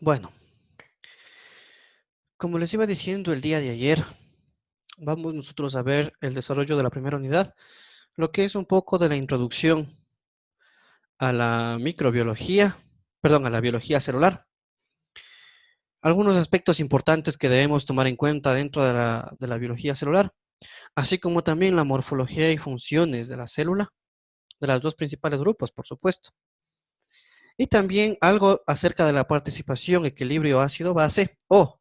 Bueno, como les iba diciendo el día de ayer, vamos nosotros a ver el desarrollo de la primera unidad, lo que es un poco de la introducción a la microbiología, perdón, a la biología celular. Algunos aspectos importantes que debemos tomar en cuenta dentro de la biología celular, así como también la morfología y funciones de la célula, de los dos principales grupos, por supuesto. Y también algo acerca de la participación, equilibrio ácido-base o,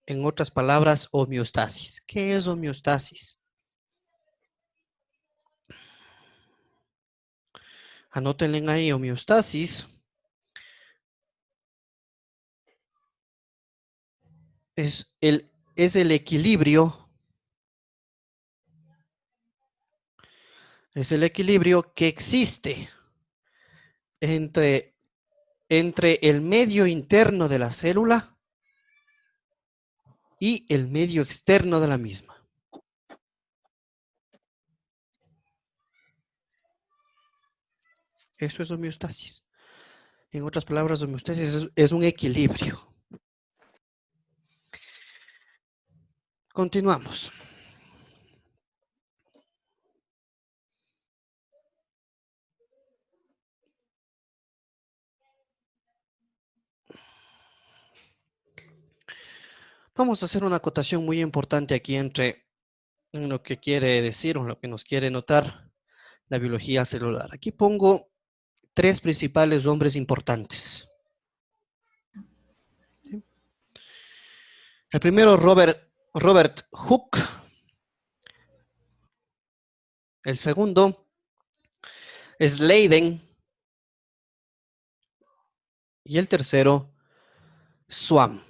en otras palabras, homeostasis. ¿Qué es homeostasis? Anótenle ahí, homeostasis es el equilibrio, que existe entre, entre el medio interno de la célula y el medio externo de la misma. Eso es homeostasis. En otras palabras, homeostasis es un equilibrio. Continuamos. Vamos a hacer una acotación muy importante aquí entre lo que quiere decir o lo que nos quiere notar la biología celular. Aquí pongo tres principales hombres importantes. ¿Sí? El primero, Robert Hooke. El segundo, Sladen. Y el tercero, Swan.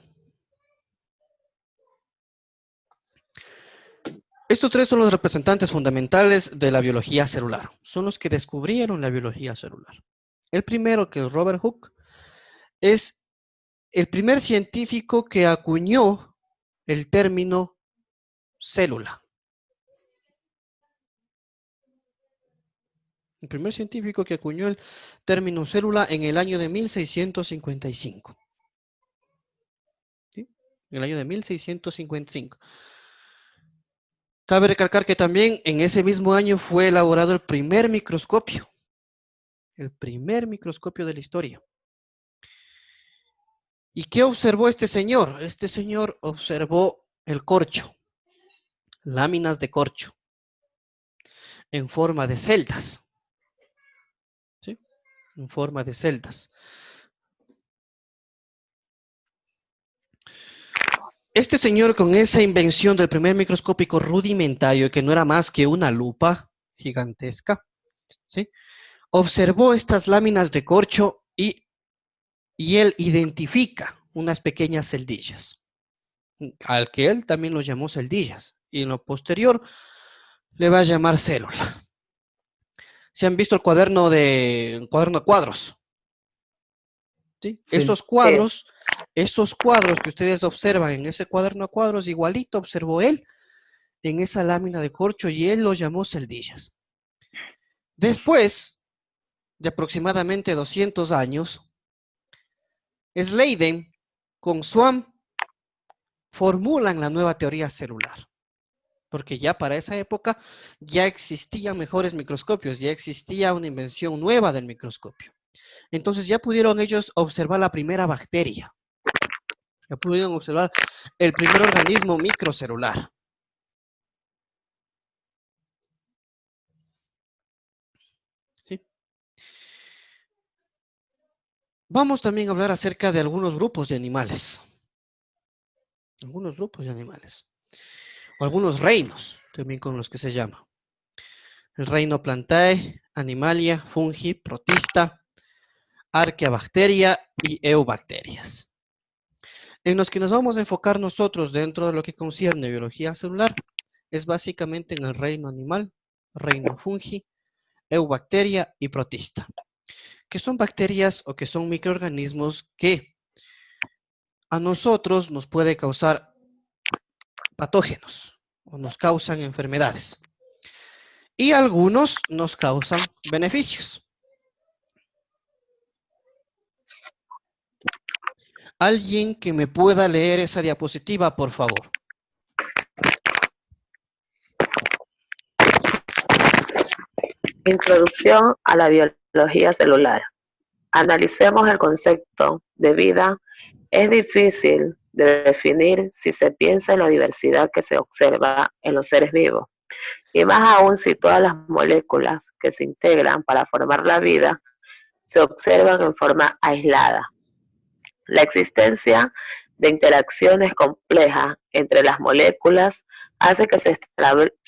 Estos tres son los representantes fundamentales de la biología celular. Son los que descubrieron la biología celular. El primero, que es Robert Hooke, es el primer científico que acuñó el término célula. El primer científico que acuñó el término célula en el año de 1655. ¿Sí? En el año de 1655. Cabe recalcar que también en ese mismo año fue elaborado el primer microscopio. El primer microscopio de la historia. ¿Y qué observó este señor? Este señor observó el corcho, láminas de corcho, en forma de celdas. ¿Sí? En forma de celdas. Este señor, con esa invención del primer microscópico rudimentario, que no era más que una lupa gigantesca, ¿sí? Observó estas láminas de corcho y él identifica unas pequeñas celdillas, al que él también lo llamó celdillas, y en lo posterior le va a llamar célula. ¿Se han visto el cuaderno de cuadros? ¿Sí? Sí. Esos cuadros que ustedes observan en ese cuaderno de cuadros, igualito observó él en esa lámina de corcho y él lo llamó celdillas. Después de aproximadamente 200 años, Sladen con Swan formulan la nueva teoría celular, porque ya para esa época ya existían mejores microscopios, ya existía una invención nueva del microscopio. Entonces ya pudieron ellos observar la primera bacteria, ya pudieron observar el primer organismo microcelular. ¿Sí? Vamos también a hablar acerca de algunos grupos de animales. Algunos grupos de animales. O algunos reinos, también con los que se llama. El reino Plantae, Animalia, Fungi, Protista, Archaebacteria y Eubacterias. En los que nos vamos a enfocar nosotros dentro de lo que concierne biología celular es básicamente en el reino animal, reino fungi, eubacteria y protista, que son bacterias o que son microorganismos que a nosotros nos puede causar patógenos o nos causan enfermedades y algunos nos causan beneficios. Alguien que me pueda leer esa diapositiva, por favor. Introducción a la biología celular. Analicemos el concepto de vida. Es difícil de definir si se piensa en la diversidad que se observa en los seres vivos, y más aún si todas las moléculas que se integran para formar la vida se observan en forma aislada. La existencia de interacciones complejas entre las moléculas hace que se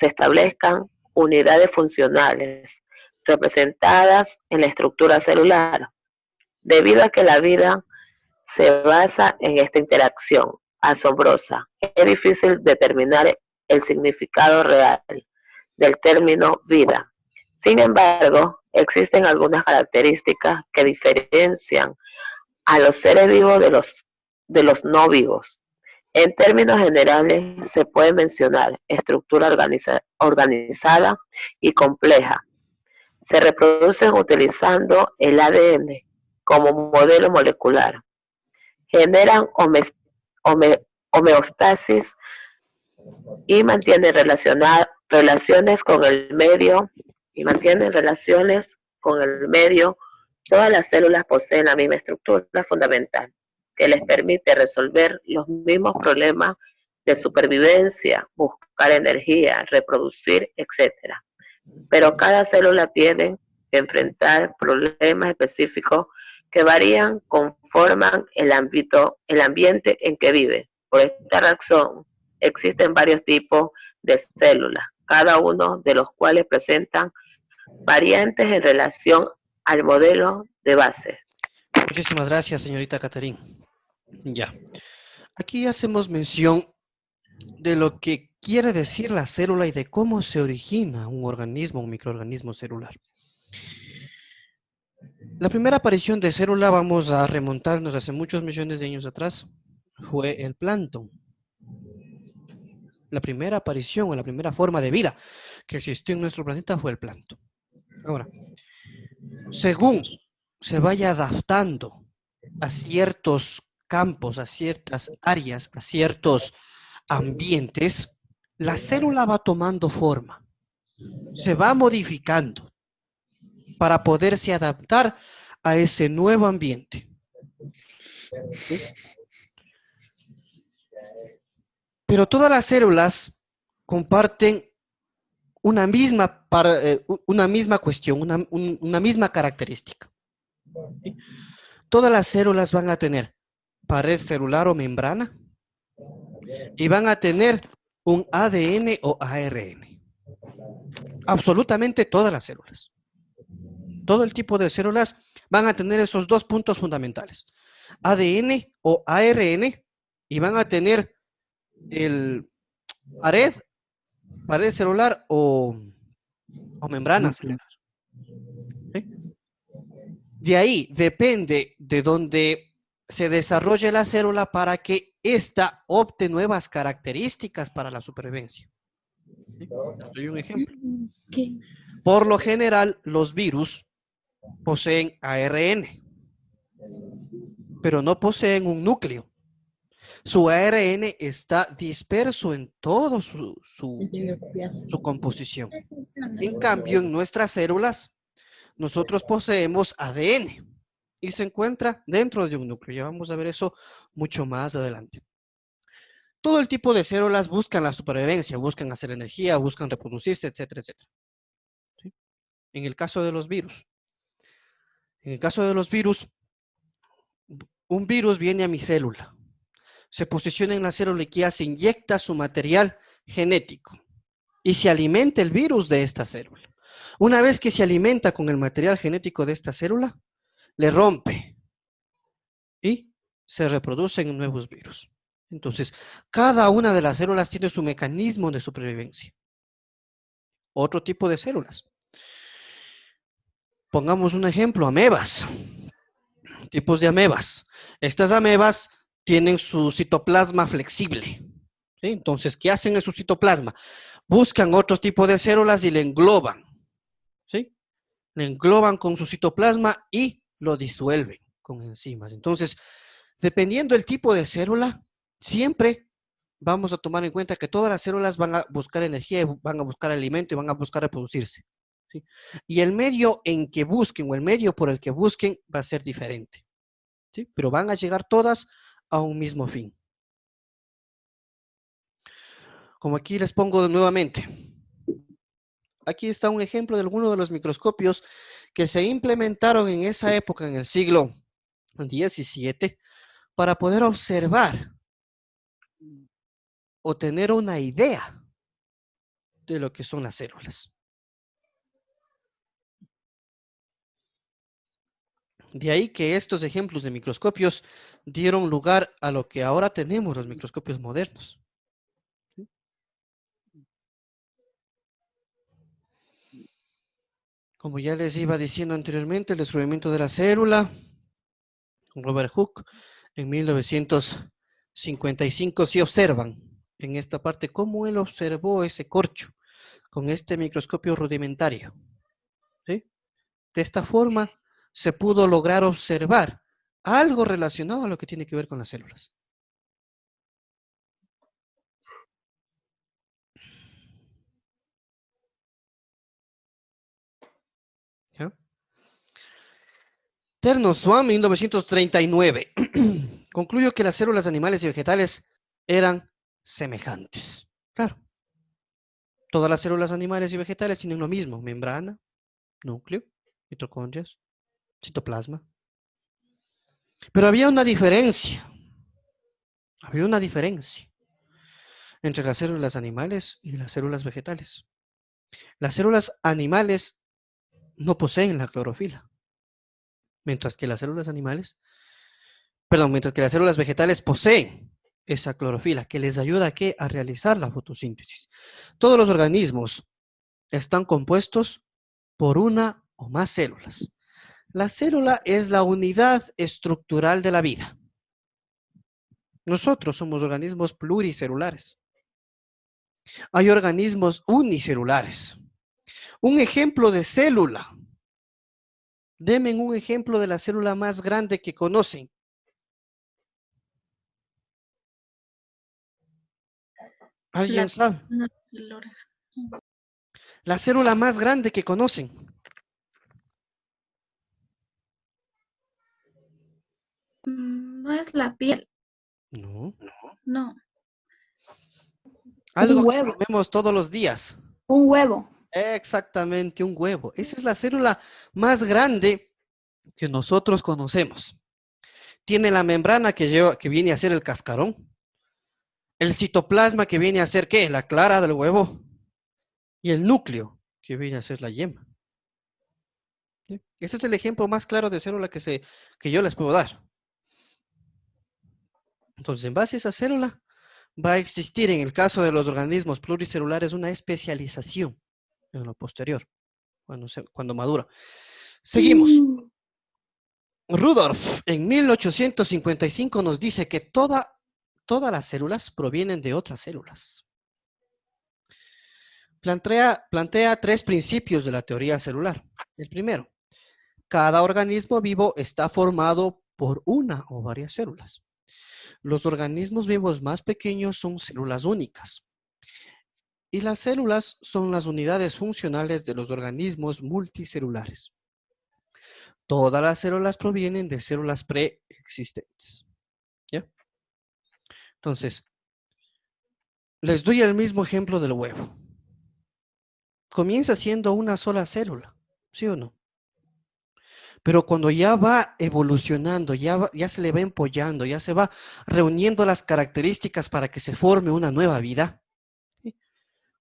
establezcan unidades funcionales representadas en la estructura celular. Debido a que la vida se basa en esta interacción asombrosa, es difícil determinar el significado real del término vida. Sin embargo, existen algunas características que diferencian a los seres vivos de los no vivos. En términos generales, se puede mencionar estructura organizada y compleja. Se reproducen utilizando el ADN como modelo molecular. Generan homeostasis y mantienen relaciones con el medio Todas las células poseen la misma estructura fundamental que les permite resolver los mismos problemas de supervivencia, buscar energía, reproducir, etcétera. Pero cada célula tiene que enfrentar problemas específicos que varían conforme el ambiente en que vive. Por esta razón, existen varios tipos de células, cada uno de los cuales presentan variantes en relación al modelo de base. Muchísimas gracias, señorita Caterín. Ya. Aquí hacemos mención de lo que quiere decir la célula y de cómo se origina un organismo, un microorganismo celular. La primera aparición de célula, vamos a remontarnos hace muchos millones de años atrás, fue el plancton. La primera aparición o la primera forma de vida que existió en nuestro planeta fue el plancton. Ahora, según se vaya adaptando a ciertos campos, a ciertas áreas, a ciertos ambientes, la célula va tomando forma, se va modificando para poderse adaptar a ese nuevo ambiente. ¿Sí? Pero todas las células comparten una misma cuestión, una misma característica. ¿Sí? Todas las células van a tener pared celular o membrana y van a tener un ADN o ARN. Absolutamente todas las células. Todo el tipo de células van a tener esos dos puntos fundamentales. ADN o ARN y van a tener el pared celular o membrana celular. ¿Sí? De ahí depende de donde se desarrolle la célula para que ésta opte nuevas características para la supervivencia. ¿Sí? Les doy un ejemplo. Por lo general, los virus poseen ARN, pero no poseen un núcleo. Su ARN está disperso en toda su composición. En cambio, en nuestras células, nosotros poseemos ADN y se encuentra dentro de un núcleo. Ya vamos a ver eso mucho más adelante. Todo el tipo de células buscan la supervivencia, buscan hacer energía, buscan reproducirse, etcétera, etcétera. ¿Sí? En el caso de los virus, un virus viene a mi célula, se posiciona en la célula y ¿qué hace? Inyecta su material genético y se alimenta el virus de esta célula. Una vez que se alimenta con el material genético de esta célula, le rompe y se reproducen nuevos virus. Entonces, cada una de las células tiene su mecanismo de supervivencia. Otro tipo de células. Pongamos un ejemplo, amebas. Tipos de amebas. Estas amebas tienen su citoplasma flexible. ¿Sí? Entonces, ¿qué hacen en su citoplasma? Buscan otro tipo de células y le engloban. ¿Sí? Le engloban con su citoplasma y lo disuelven con enzimas. Entonces, Dependiendo del tipo de célula, siempre vamos a tomar en cuenta que todas las células van a buscar energía, van a buscar alimento y van a buscar reproducirse. ¿Sí? Y el medio en que busquen o el medio por el que busquen va a ser diferente. ¿Sí? Pero van a llegar todas a un mismo fin. Como aquí les pongo nuevamente. Aquí está un ejemplo de algunos de los microscopios que se implementaron en esa época, en el siglo XVII, para poder observar o tener una idea de lo que son las células. De ahí que estos ejemplos de microscopios dieron lugar a lo que ahora tenemos los microscopios modernos. Como ya les iba diciendo anteriormente, el descubrimiento de la célula, Robert Hooke, en 1955, sí observan en esta parte cómo él observó ese corcho con este microscopio rudimentario. ¿Sí? De esta forma se pudo lograr observar algo relacionado a lo que tiene que ver con las células. ¿Ya? Terno Swan, 1939, concluyó que las células animales y vegetales eran semejantes. Claro, todas las células animales y vegetales tienen lo mismo: membrana, núcleo, mitocondrias, citoplasma. Pero había una diferencia entre las células animales y las células vegetales. Las células animales no poseen la clorofila, mientras que las células animales, perdón, mientras que las células vegetales poseen esa clorofila que les ayuda a, ¿qué? A realizar la fotosíntesis. Todos los organismos están compuestos por una o más células. La célula es la unidad estructural de la vida. Nosotros somos organismos pluricelulares. Hay organismos unicelulares. Un ejemplo de célula. Denme un ejemplo de la célula más grande que conocen. ¿Alguien sabe? La célula más grande que conocen. No es la piel. No. No. Algo Un que huevo. comemos todos los días. Un huevo. Exactamente, un huevo. Esa es la célula más grande que nosotros conocemos. Tiene la membrana que viene a ser el cascarón. El citoplasma que viene a ser, ¿qué? La clara del huevo. Y el núcleo que viene a ser la yema. ¿Sí? Ese es el ejemplo más claro de célula que yo les puedo dar. Entonces, en base a esa célula, va a existir en el caso de los organismos pluricelulares una especialización en lo posterior, cuando madura. Seguimos. Rudolf en 1855 nos dice que todas las células provienen de otras células. Plantea 3 principios de la teoría celular. El primero, cada organismo vivo está formado por una o varias células. Los organismos vivos más pequeños son células únicas. Y las células son las unidades funcionales de los organismos multicelulares. Todas las células provienen de células preexistentes. ¿Ya? Entonces, les doy el mismo ejemplo del huevo. Comienza siendo una sola célula, ¿sí o no? Pero cuando ya va evolucionando, ya se le va empollando, ya se va reuniendo las características para que se forme una nueva vida, ¿sí?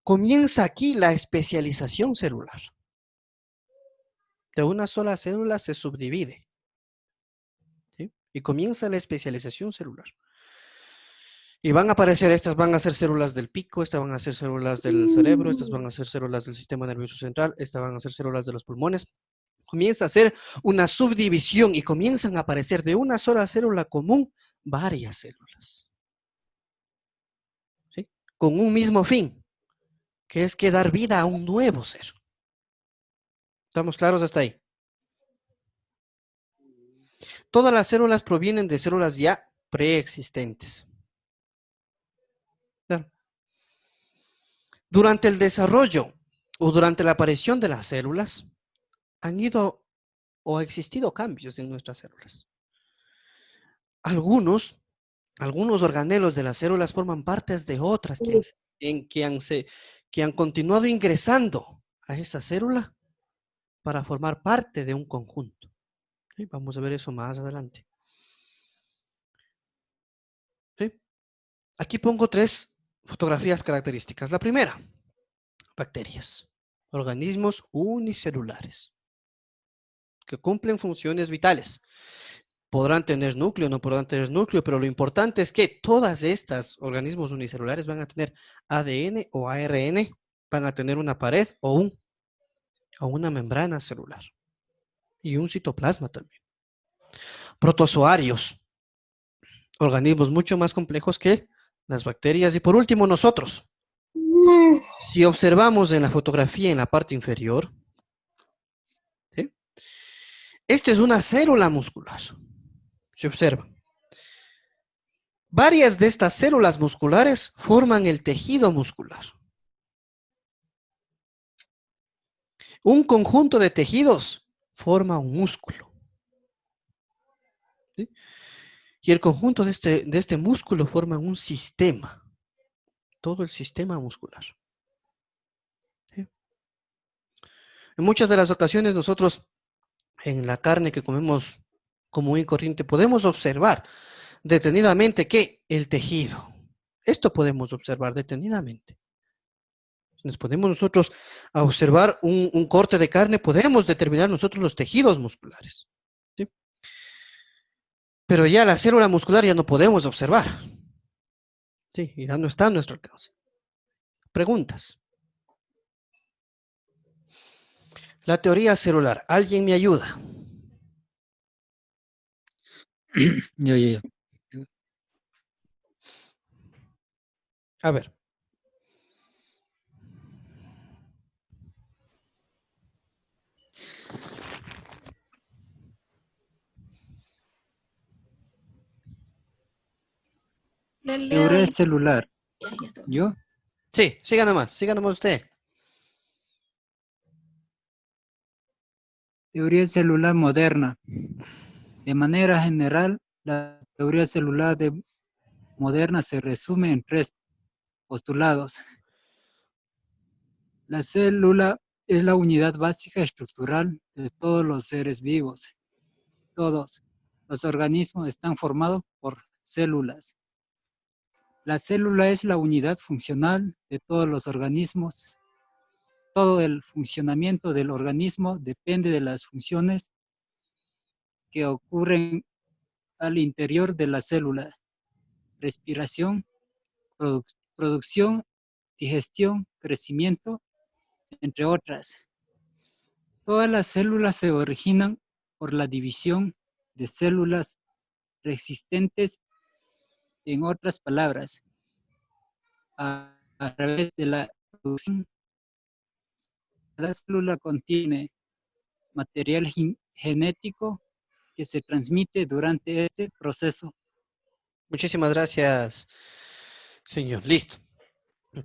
Comienza aquí la especialización celular. De una sola célula se subdivide, ¿sí? Y comienza la especialización celular. Y van a aparecer, estas van a ser células del pico, estas van a ser células del cerebro, estas van a ser células del sistema nervioso central, estas van a ser células de los pulmones. Comienza a ser una subdivisión y comienzan a aparecer de una sola célula común varias células, ¿sí? Con un mismo fin, que es que dar vida a un nuevo ser. ¿Estamos claros hasta ahí? Todas las células provienen de células ya preexistentes. Claro. Durante el desarrollo o durante la aparición de las células, han ido o ha existido cambios en nuestras células. Algunos organelos de las células forman partes de otras que han continuado ingresando a esa célula para formar parte de un conjunto. ¿Sí? Vamos a ver eso más adelante. ¿Sí? Aquí pongo 3 fotografías características. La primera, bacterias, organismos unicelulares que cumplen funciones vitales. Podrán tener núcleo, no podrán tener núcleo, pero lo importante es que todas estas organismos unicelulares van a tener ADN o ARN, van a tener una pared o una membrana celular y un citoplasma también. Protozoarios, organismos mucho más complejos que las bacterias. Y por último, nosotros. Si observamos en la fotografía en la parte inferior, ¿sí? Esta es una célula muscular. Se observa. Varias de estas células musculares forman el tejido muscular. Un conjunto de tejidos forma un músculo. ¿Sí? Y el conjunto de este músculo forma un sistema. Todo el sistema muscular. ¿Sí? En muchas de las ocasiones nosotros en la carne que comemos común y corriente podemos observar detenidamente que el tejido, esto podemos observar detenidamente. Nos podemos nosotros a observar un corte de carne, podemos determinar nosotros los tejidos musculares. ¿Sí? Pero ya la célula muscular ya no podemos observar. Sí, y ya no está a nuestro alcance. Preguntas. La teoría celular. ¿Alguien me ayuda? Yo. A ver. Le leo Teoría y celular. ya está. ¿Yo? Sí, siga nomás usted. Teoría celular moderna. De manera general, la teoría celular moderna se resume en 3 postulados. La célula es la unidad básica estructural de todos los seres vivos. Todos los organismos están formados por células. La célula es la unidad funcional de todos los organismos. Todo el funcionamiento del organismo depende de las funciones que ocurren al interior de la célula: respiración, producción, digestión, crecimiento, entre otras. Todas las células se originan por la división de células preexistentes, en otras palabras, a través de la producción. Cada célula contiene material genético que se transmite durante este proceso. Muchísimas gracias, señor. Listo.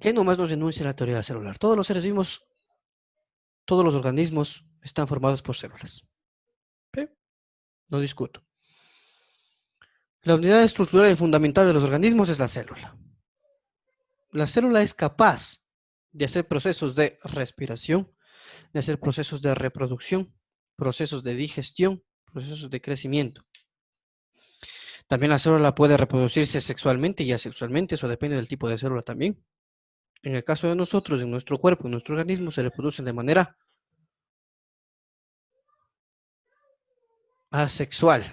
¿Qué nomás nos enuncia la teoría celular? Todos los seres vivos, todos los organismos están formados por células. ¿Sí? No discuto. La unidad estructural y fundamental de los organismos es la célula. La célula es capaz de hacer procesos de respiración, de hacer procesos de reproducción, procesos de digestión, procesos de crecimiento. También la célula puede reproducirse sexualmente y asexualmente, eso depende del tipo de célula también. En el caso de nosotros, en nuestro cuerpo, en nuestro organismo, se reproducen de manera asexual,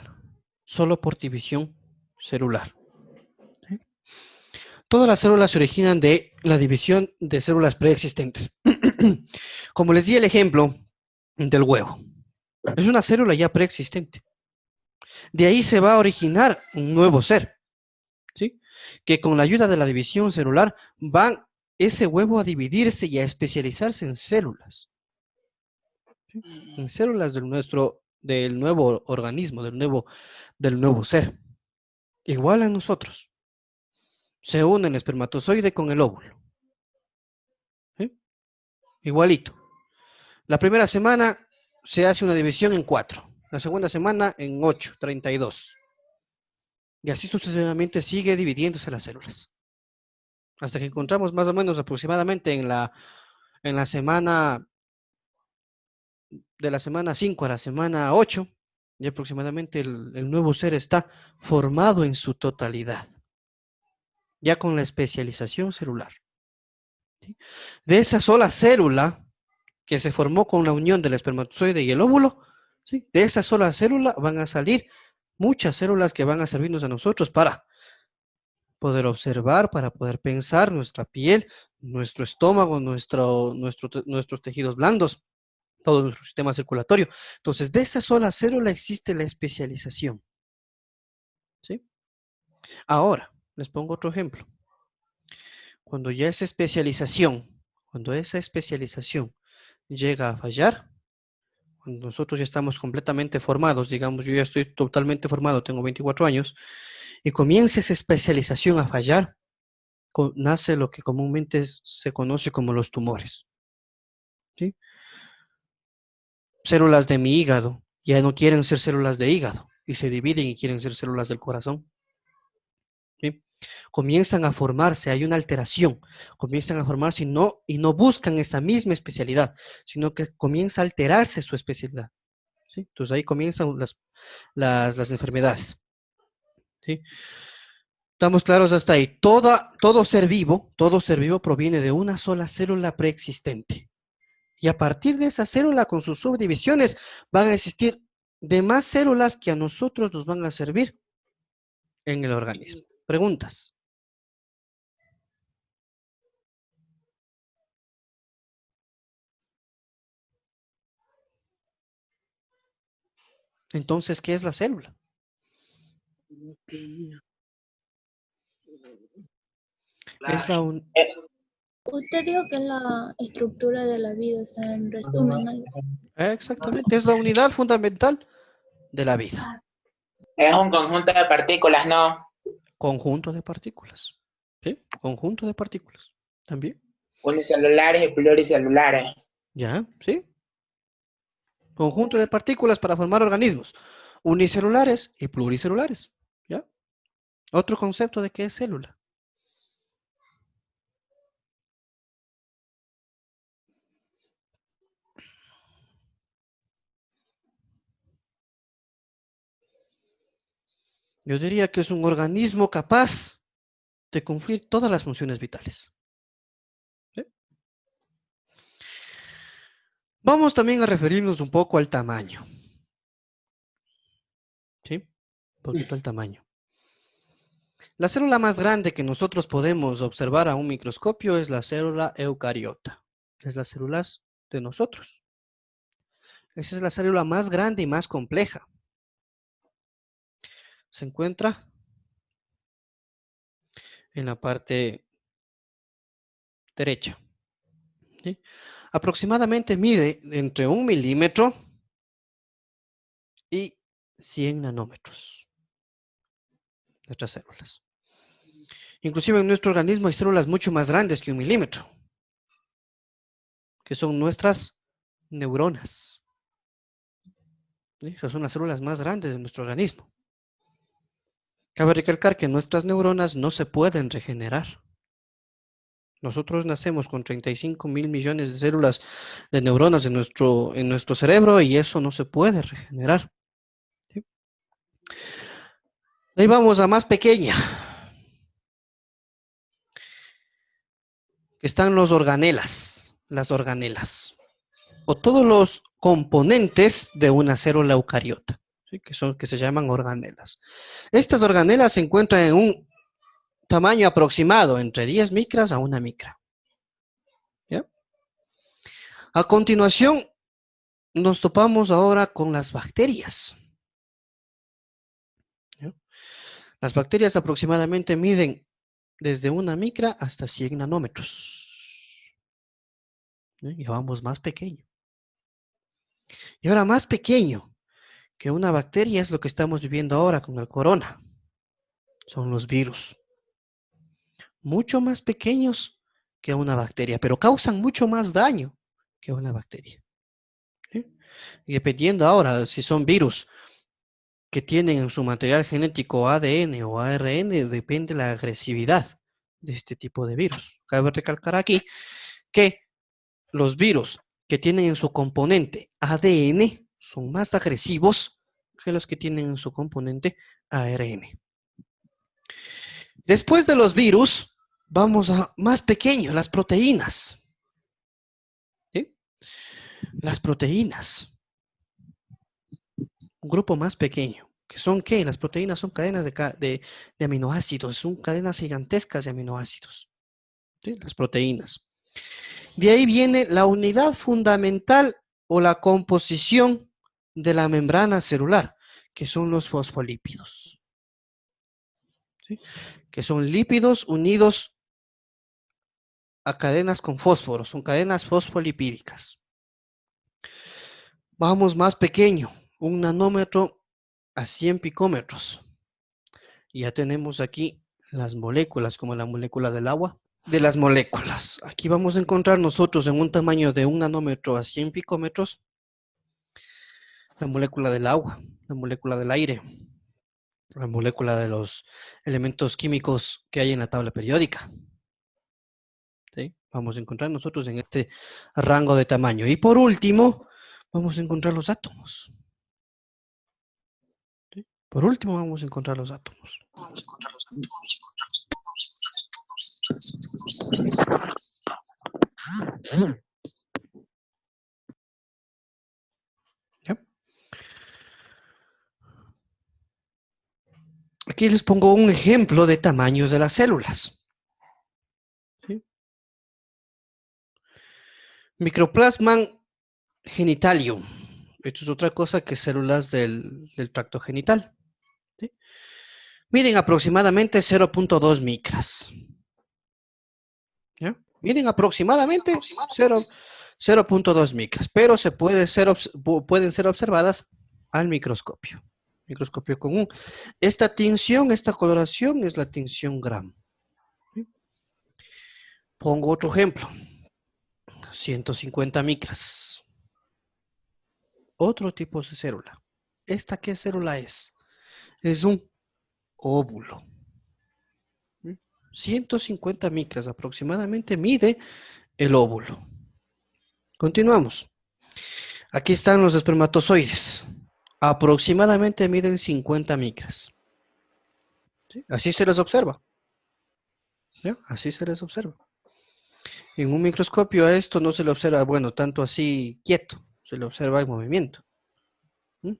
solo por división celular. ¿Sí? Todas las células se originan de la división de células preexistentes. Como les di el ejemplo del huevo, es una célula ya preexistente. De ahí se va a originar un nuevo ser, ¿sí? Que con la ayuda de la división celular van ese huevo a dividirse y a especializarse en células. ¿Sí? En células de nuestro del nuevo organismo, del nuevo ser. Igual a nosotros. Se une el espermatozoide con el óvulo. ¿Sí? Igualito. La primera semana se hace una división en 4. La segunda semana en 8, 32. Y así sucesivamente sigue dividiéndose las células. Hasta que encontramos más o menos aproximadamente en la semana, de la semana 5 a la semana 8, y aproximadamente el nuevo ser está formado en su totalidad, ya con la especialización celular. ¿Sí? De esa sola célula que se formó con la unión del espermatozoide y el óvulo, ¿sí? De esa sola célula van a salir muchas células que van a servirnos a nosotros para poder observar, para poder pensar, nuestra piel, nuestro estómago, nuestros tejidos blandos, todo nuestro sistema circulatorio. Entonces, de esa sola célula existe la especialización. ¿Sí? Ahora, les pongo otro ejemplo. Cuando esa especialización llega a fallar, cuando nosotros ya estamos completamente formados, digamos, yo ya estoy totalmente formado, tengo 24 años, y comienza esa especialización a fallar, nace lo que comúnmente se conoce como los tumores. ¿Sí? Células de mi hígado ya no quieren ser células de hígado y se dividen y quieren ser células del corazón. ¿Sí? Comienzan a formarse, hay una alteración, comienzan a formarse y no buscan esa misma especialidad, sino que comienza a alterarse su especialidad. ¿Sí? Entonces ahí comienzan las enfermedades. ¿Sí? ¿Estamos claros hasta ahí? Todo ser vivo proviene de una sola célula preexistente. Y a partir de esa célula, con sus subdivisiones, van a existir demás células que a nosotros nos van a servir en el organismo. ¿Preguntas? Entonces, ¿qué es la célula? Es la Usted dijo que la estructura de la vida, o sea, en resumen, algo. Exactamente, es la unidad fundamental de la vida. Es un conjunto de partículas, ¿no? Conjunto de partículas. ¿Sí? Conjunto de partículas. ¿También? Unicelulares y pluricelulares. ¿Ya? ¿Sí? Conjunto de partículas para formar organismos unicelulares y pluricelulares. ¿Ya? Otro concepto de qué es célula. Yo diría que es un organismo capaz de cumplir todas las funciones vitales. ¿Sí? Vamos también a referirnos un poco al tamaño. ¿Sí? Un poquito al tamaño. La célula más grande que nosotros podemos observar a un microscopio es la célula eucariota. Es las células de nosotros. Esa es la célula más grande y más compleja. Se encuentra en la parte derecha. ¿Sí? Aproximadamente mide entre 1 milímetro y 100 nanómetros. Nuestras células. Inclusive en nuestro organismo hay células mucho más grandes que 1 milímetro, que son nuestras neuronas. ¿Sí? Esas son las células más grandes de nuestro organismo. Cabe recalcar que nuestras neuronas no se pueden regenerar. Nosotros nacemos con 35.000 millones de células de neuronas en nuestro cerebro y eso no se puede regenerar. ¿Sí? Ahí vamos a más pequeña. Están los organelas, las organelas, o todos los componentes de una célula eucariota, ¿sí? que se llaman organelas. Estas organelas se encuentran en un tamaño aproximado entre 10 micras a 1 micra. ¿Ya? A continuación, nos topamos ahora con las bacterias. ¿Ya? Las bacterias aproximadamente miden desde 1 micra hasta 100 nanómetros. ¿Ya? Ya vamos más pequeño. Y ahora más pequeño que una bacteria es lo que estamos viviendo ahora con el corona. Son los virus. Mucho más pequeños que una bacteria, pero causan mucho más daño que una bacteria. ¿Sí? Y dependiendo ahora si son virus que tienen en su material genético ADN o ARN, depende la agresividad de este tipo de virus. Cabe recalcar aquí que los virus que tienen en su componente ADN son más agresivos que los que tienen en su componente ARN. Después de los virus, vamos a más pequeños, las proteínas. ¿Sí? Las proteínas. Un grupo más pequeño. ¿Que son qué? Las proteínas son cadenas de aminoácidos, son cadenas gigantescas de aminoácidos. ¿Sí? Las proteínas. De ahí viene la unidad fundamental o la composición de la membrana celular, que son los fosfolípidos. ¿Sí? Que son lípidos unidos a cadenas con fósforo, son cadenas fosfolipídicas. Vamos más pequeño, 1 nanómetro a 100 picómetros. Ya tenemos aquí las moléculas, como la molécula del agua. De las moléculas, aquí vamos a encontrar nosotros en un tamaño de 1 nanómetro a 100 picómetros, la molécula del agua, la molécula del aire, la molécula de los elementos químicos que hay en la tabla periódica. ¿Sí? Vamos a encontrar nosotros en este rango de tamaño. Y por último, vamos a encontrar los átomos. ¿Sí? Por último, vamos a encontrar los átomos. ¿Ya? Aquí les pongo un ejemplo de tamaños de las células. ¿Sí? Microplasma genitalium. Esto es otra cosa que células del tracto genital. ¿Sí? Miden aproximadamente 0.2 micras. ¿Ya? Miden aproximadamente 0.2 micras, pero pueden ser observadas al microscopio. Microscopio común. Esta tinción, esta coloración es la tinción Gram. ¿Sí? Pongo otro ejemplo. 150 micras. Otro tipo de célula. ¿Esta qué célula es? Es un óvulo. 150 micras aproximadamente mide el óvulo. Continuamos. Aquí están los espermatozoides. Aproximadamente miden 50 micras. ¿Sí? Así se les observa. ¿Sí? Así se les observa. En un microscopio a esto no se le observa, bueno, tanto así quieto. Se le observa en movimiento. ¿Mm?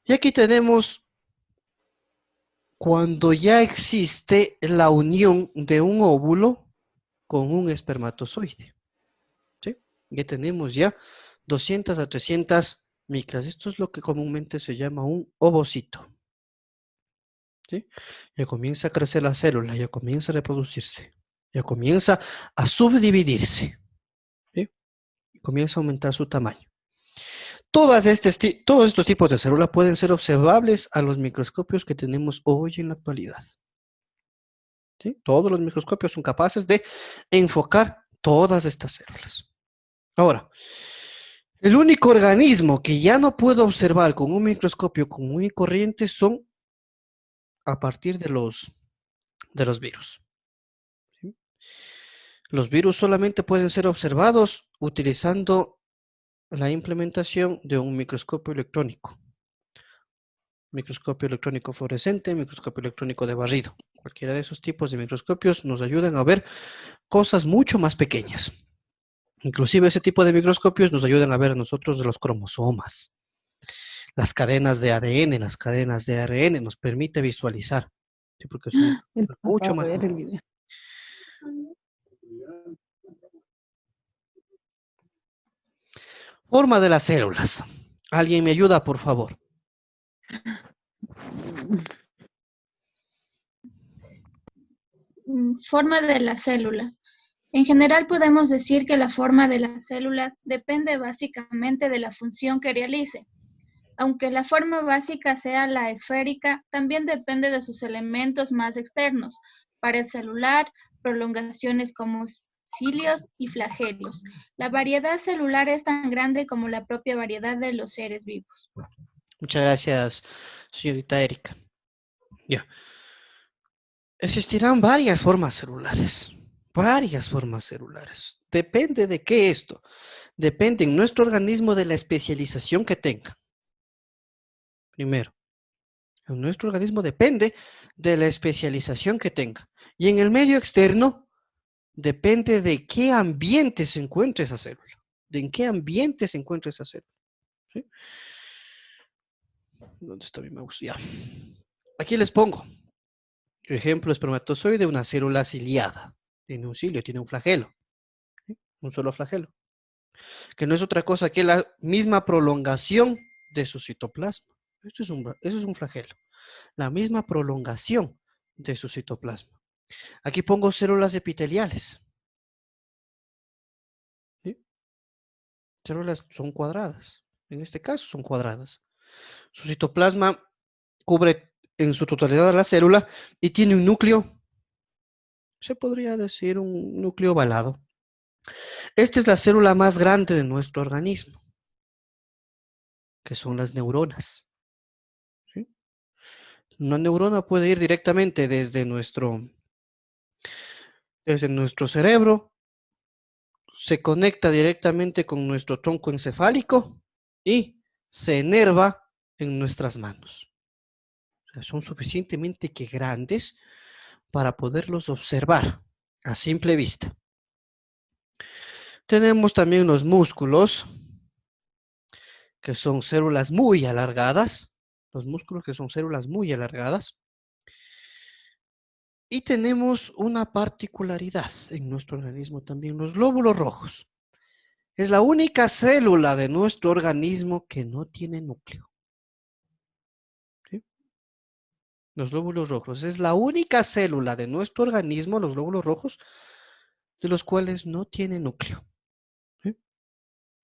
Y aquí tenemos cuando ya existe la unión de un óvulo con un espermatozoide. ¿Sí? Ya tenemos ya 200 a 300 micras. Esto es lo que comúnmente se llama un ovocito. ¿Sí? Ya comienza a crecer la célula, ya comienza a reproducirse, ya comienza a subdividirse. ¿Sí? Y comienza a aumentar su tamaño. Todos estos tipos de células pueden ser observables a los microscopios que tenemos hoy en la actualidad. ¿Sí? Todos los microscopios son capaces de enfocar todas estas células. Ahora, el único organismo que ya no puedo observar con un microscopio común y corriente son a partir de los virus. ¿Sí? Los virus solamente pueden ser observados utilizando la implementación de un microscopio electrónico. Microscopio electrónico fluorescente, microscopio electrónico de barrido. Cualquiera de esos tipos de microscopios nos ayudan a ver cosas mucho más pequeñas. Inclusive ese tipo de microscopios nos ayudan a ver a nosotros los cromosomas, las cadenas de ADN, las cadenas de ARN, nos permite visualizar, ¿sí? Porque son mucho más pequeñas. Forma de las células. ¿Alguien me ayuda, por favor? Forma de las células. En general podemos decir que la forma de las células depende básicamente de la función que realice. Aunque la forma básica sea la esférica, también depende de sus elementos más externos, pared celular, prolongaciones como cilios y flagelos. La variedad celular es tan grande como la propia variedad de los seres vivos. Muchas gracias, señorita Erika. Ya. Existirán varias formas celulares. Varias formas celulares. Depende de qué esto. Depende en nuestro organismo de la especialización que tenga. Primero, en nuestro organismo depende de la especialización que tenga. Y en el medio externo depende de qué ambiente se encuentra esa célula. De en qué ambiente se encuentra esa célula. ¿Sí? ¿Dónde está mi mouse? Ya. Aquí les pongo. Ejemplo, espermatozoide de una célula ciliada. Tiene un cilio, tiene un flagelo. ¿Sí? Un solo flagelo. Que no es otra cosa que la misma prolongación de su citoplasma. Eso es un flagelo. La misma prolongación de su citoplasma. Aquí pongo células epiteliales. ¿Sí? Células son cuadradas. En este caso son cuadradas. Su citoplasma cubre en su totalidad a la célula y tiene un núcleo, se podría decir un núcleo ovalado. Esta es la célula más grande de nuestro organismo, que son las neuronas. ¿Sí? Una neurona puede ir directamente desde nuestro cerebro, se conecta directamente con nuestro tronco encefálico y se inerva en nuestras manos. O sea, son suficientemente grandes para poderlos observar a simple vista. Tenemos también los músculos, que son células muy alargadas. Los músculos que son células muy alargadas. Y tenemos una particularidad en nuestro organismo también, los glóbulos rojos. Es la única célula de nuestro organismo que no tiene núcleo. ¿Sí? Los glóbulos rojos. Es la única célula de nuestro organismo, los glóbulos rojos, de los cuales no tiene núcleo. ¿Sí?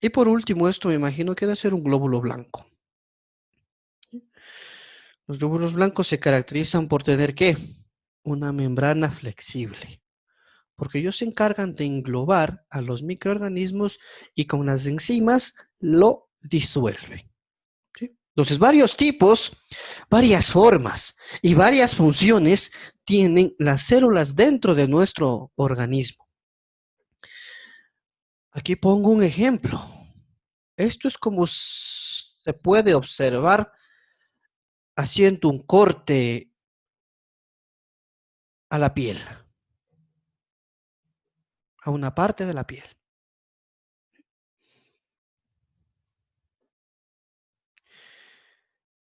Y por último, esto me imagino que debe ser un glóbulo blanco. ¿Sí? Los glóbulos blancos se caracterizan por tener, ¿qué? Una membrana flexible. Porque ellos se encargan de englobar a los microorganismos y con las enzimas lo disuelven. ¿Sí? Entonces, varios tipos, varias formas y varias funciones tienen las células dentro de nuestro organismo. Aquí pongo un ejemplo. Esto es como se puede observar haciendo un corte a la piel, a una parte de la piel.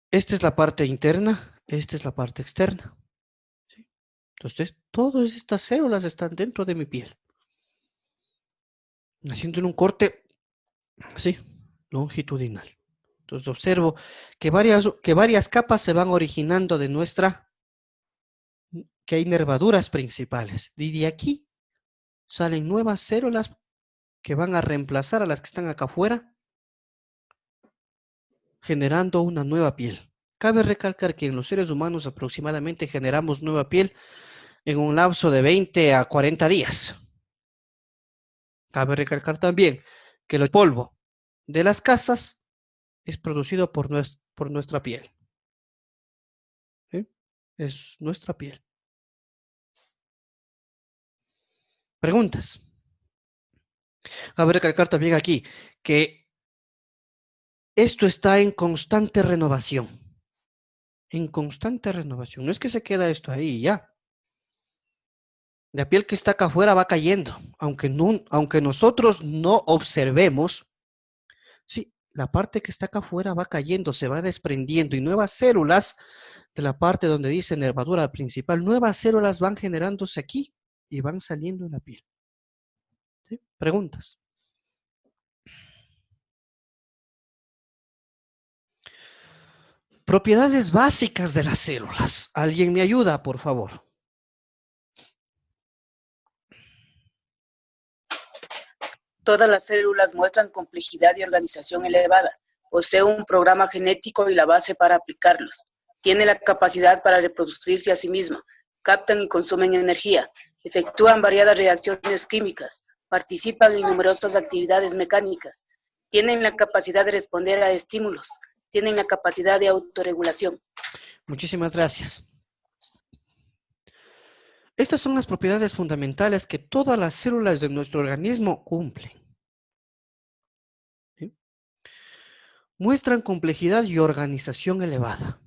Esta es la parte interna, esta es la parte externa. ¿Sí? Entonces, todas estas células están dentro de mi piel. Haciendo un corte, así, longitudinal. Entonces, observo que varias capas se van originando que hay nervaduras principales. Y de aquí salen nuevas células que van a reemplazar a las que están acá afuera, generando una nueva piel. Cabe recalcar que en los seres humanos aproximadamente generamos nueva piel en un lapso de 20 a 40 días. Cabe recalcar también que el polvo de las casas es producido por nuestra piel. ¿Sí? Es nuestra piel. Preguntas. Cabe recalcar también aquí que esto está en constante renovación. En constante renovación. No es que se queda esto ahí ya. La piel que está acá afuera va cayendo, aunque nosotros no observemos, sí, la parte que está acá afuera va cayendo, se va desprendiendo y nuevas células de la parte donde dice nervadura principal, nuevas células van generándose aquí y van saliendo en la piel. ¿Sí? Preguntas. Propiedades básicas de las células. ¿Alguien me ayuda, por favor? Todas las células muestran complejidad y organización elevada. posee un programa genético y la base para aplicarlos. Tiene la capacidad para reproducirse a sí misma, captan y consumen energía, efectúan variadas reacciones químicas, participan en numerosas actividades mecánicas, tienen la capacidad de responder a estímulos, tienen la capacidad de autorregulación. Muchísimas gracias. Estas son las propiedades fundamentales que todas las células de nuestro organismo cumplen. ¿Sí? Muestran complejidad y organización elevada.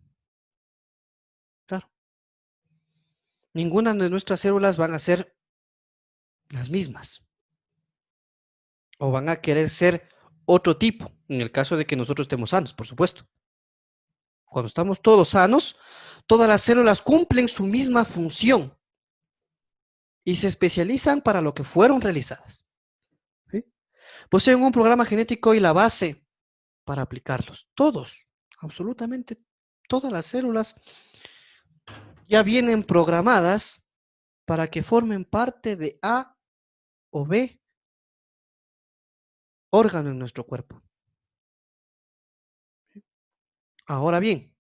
Claro. Ninguna de nuestras células van a ser las mismas. O van a querer ser otro tipo, en el caso de que nosotros estemos sanos, por supuesto. Cuando estamos todos sanos, todas las células cumplen su misma función y se especializan para lo que fueron realizadas. ¿Sí? Poseen un programa genético y la base para aplicarlos. Todos, absolutamente todas las células ya vienen programadas para que formen parte de A o B órgano en nuestro cuerpo. Ahora bien,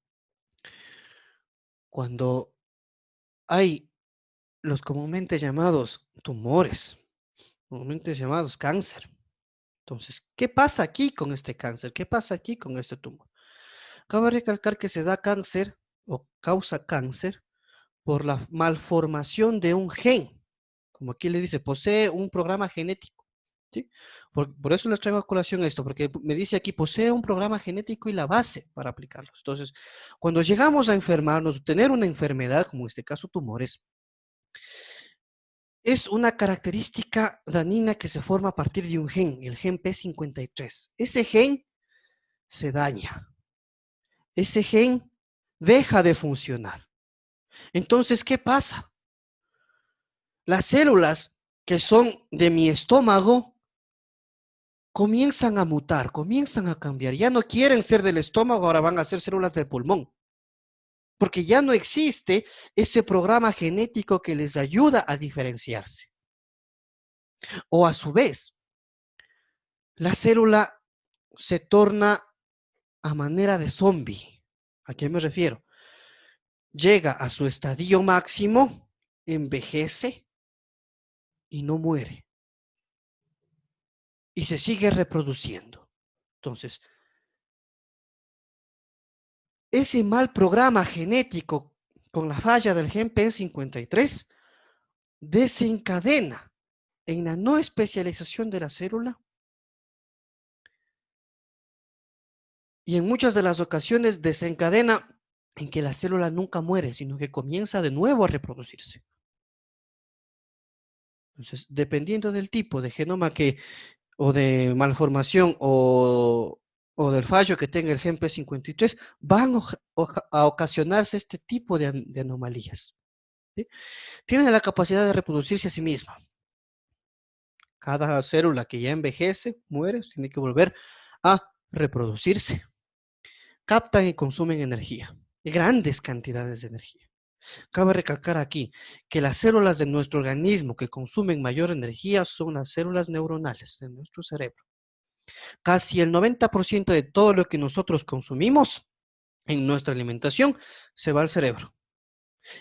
cuando hay los comúnmente llamados tumores, comúnmente llamados cáncer, entonces, ¿qué pasa aquí con este cáncer? ¿Qué pasa aquí con este tumor? Cabe recalcar que se da cáncer o causa cáncer por la malformación de un gen. Como aquí le dice, posee un programa genético. ¿Sí? Por eso les traigo a colación esto, porque me dice aquí, posee un programa genético y la base para aplicarlos. Entonces, cuando llegamos a enfermarnos, tener una enfermedad, como en este caso tumores, es una característica dañina que se forma a partir de un gen, el gen P53. Ese gen se daña. Ese gen deja de funcionar. Entonces, ¿qué pasa? Las células que son de mi estómago comienzan a mutar, comienzan a cambiar. Ya no quieren ser del estómago, ahora van a ser células del pulmón. Porque ya no existe ese programa genético que les ayuda a diferenciarse. O a su vez, la célula se torna a manera de zombie. ¿A qué me refiero? Llega a su estadio máximo, envejece y no muere. Y se sigue reproduciendo. Entonces, ese mal programa genético con la falla del gen P53 desencadena en la no especialización de la célula y en muchas de las ocasiones desencadena en que la célula nunca muere, sino que comienza de nuevo a reproducirse. Entonces, dependiendo del tipo de genoma o de malformación o del fallo que tenga el gen P53, van a ocasionarse este tipo de anomalías. ¿Sí? Tiene la capacidad de reproducirse a sí misma. Cada célula que ya envejece, muere, tiene que volver a reproducirse. Captan y consumen energía, grandes cantidades de energía. Cabe recalcar aquí que las células de nuestro organismo que consumen mayor energía son las células neuronales de nuestro cerebro. Casi el 90% de todo lo que nosotros consumimos en nuestra alimentación se va al cerebro.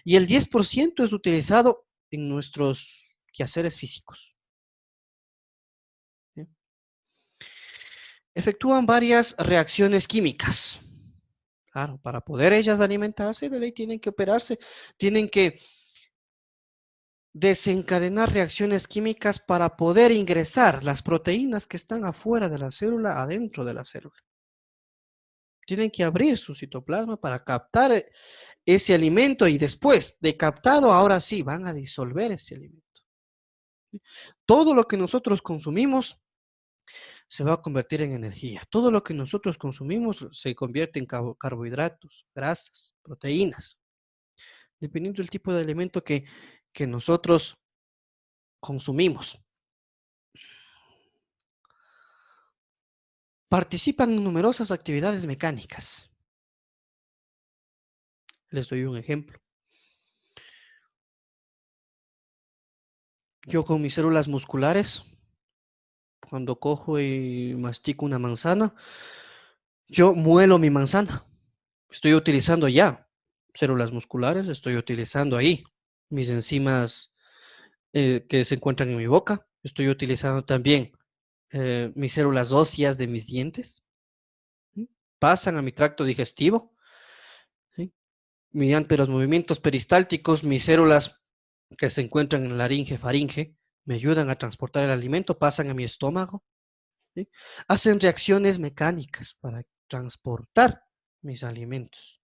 Y el 10% es utilizado en nuestros quehaceres físicos. ¿Sí? Efectúan varias reacciones químicas. Claro, para poder ellas alimentarse, de ley tienen que operarse, tienen que desencadenar reacciones químicas para poder ingresar las proteínas que están afuera de la célula adentro de la célula. Tienen que abrir su citoplasma para captar ese alimento y después de captado, ahora sí, van a disolver ese alimento. Todo lo que nosotros consumimos se va a convertir en energía. Todo lo que nosotros consumimos se convierte en carbohidratos, grasas, proteínas, dependiendo del tipo de alimento que nosotros consumimos. Participan en numerosas actividades mecánicas. Les doy un ejemplo. Yo con mis células musculares, cuando cojo y mastico una manzana, Yo muelo mi manzana. Estoy utilizando ya células musculares, estoy utilizando ahí mis enzimas que se encuentran en mi boca. Estoy utilizando también mis células óseas de mis dientes. ¿Sí? Pasan a mi tracto digestivo. ¿Sí? Mediante los movimientos peristálticos, mis células que se encuentran en la laringe, faringe, me ayudan a transportar el alimento, pasan a mi estómago. ¿Sí? Hacen reacciones mecánicas para transportar mis alimentos.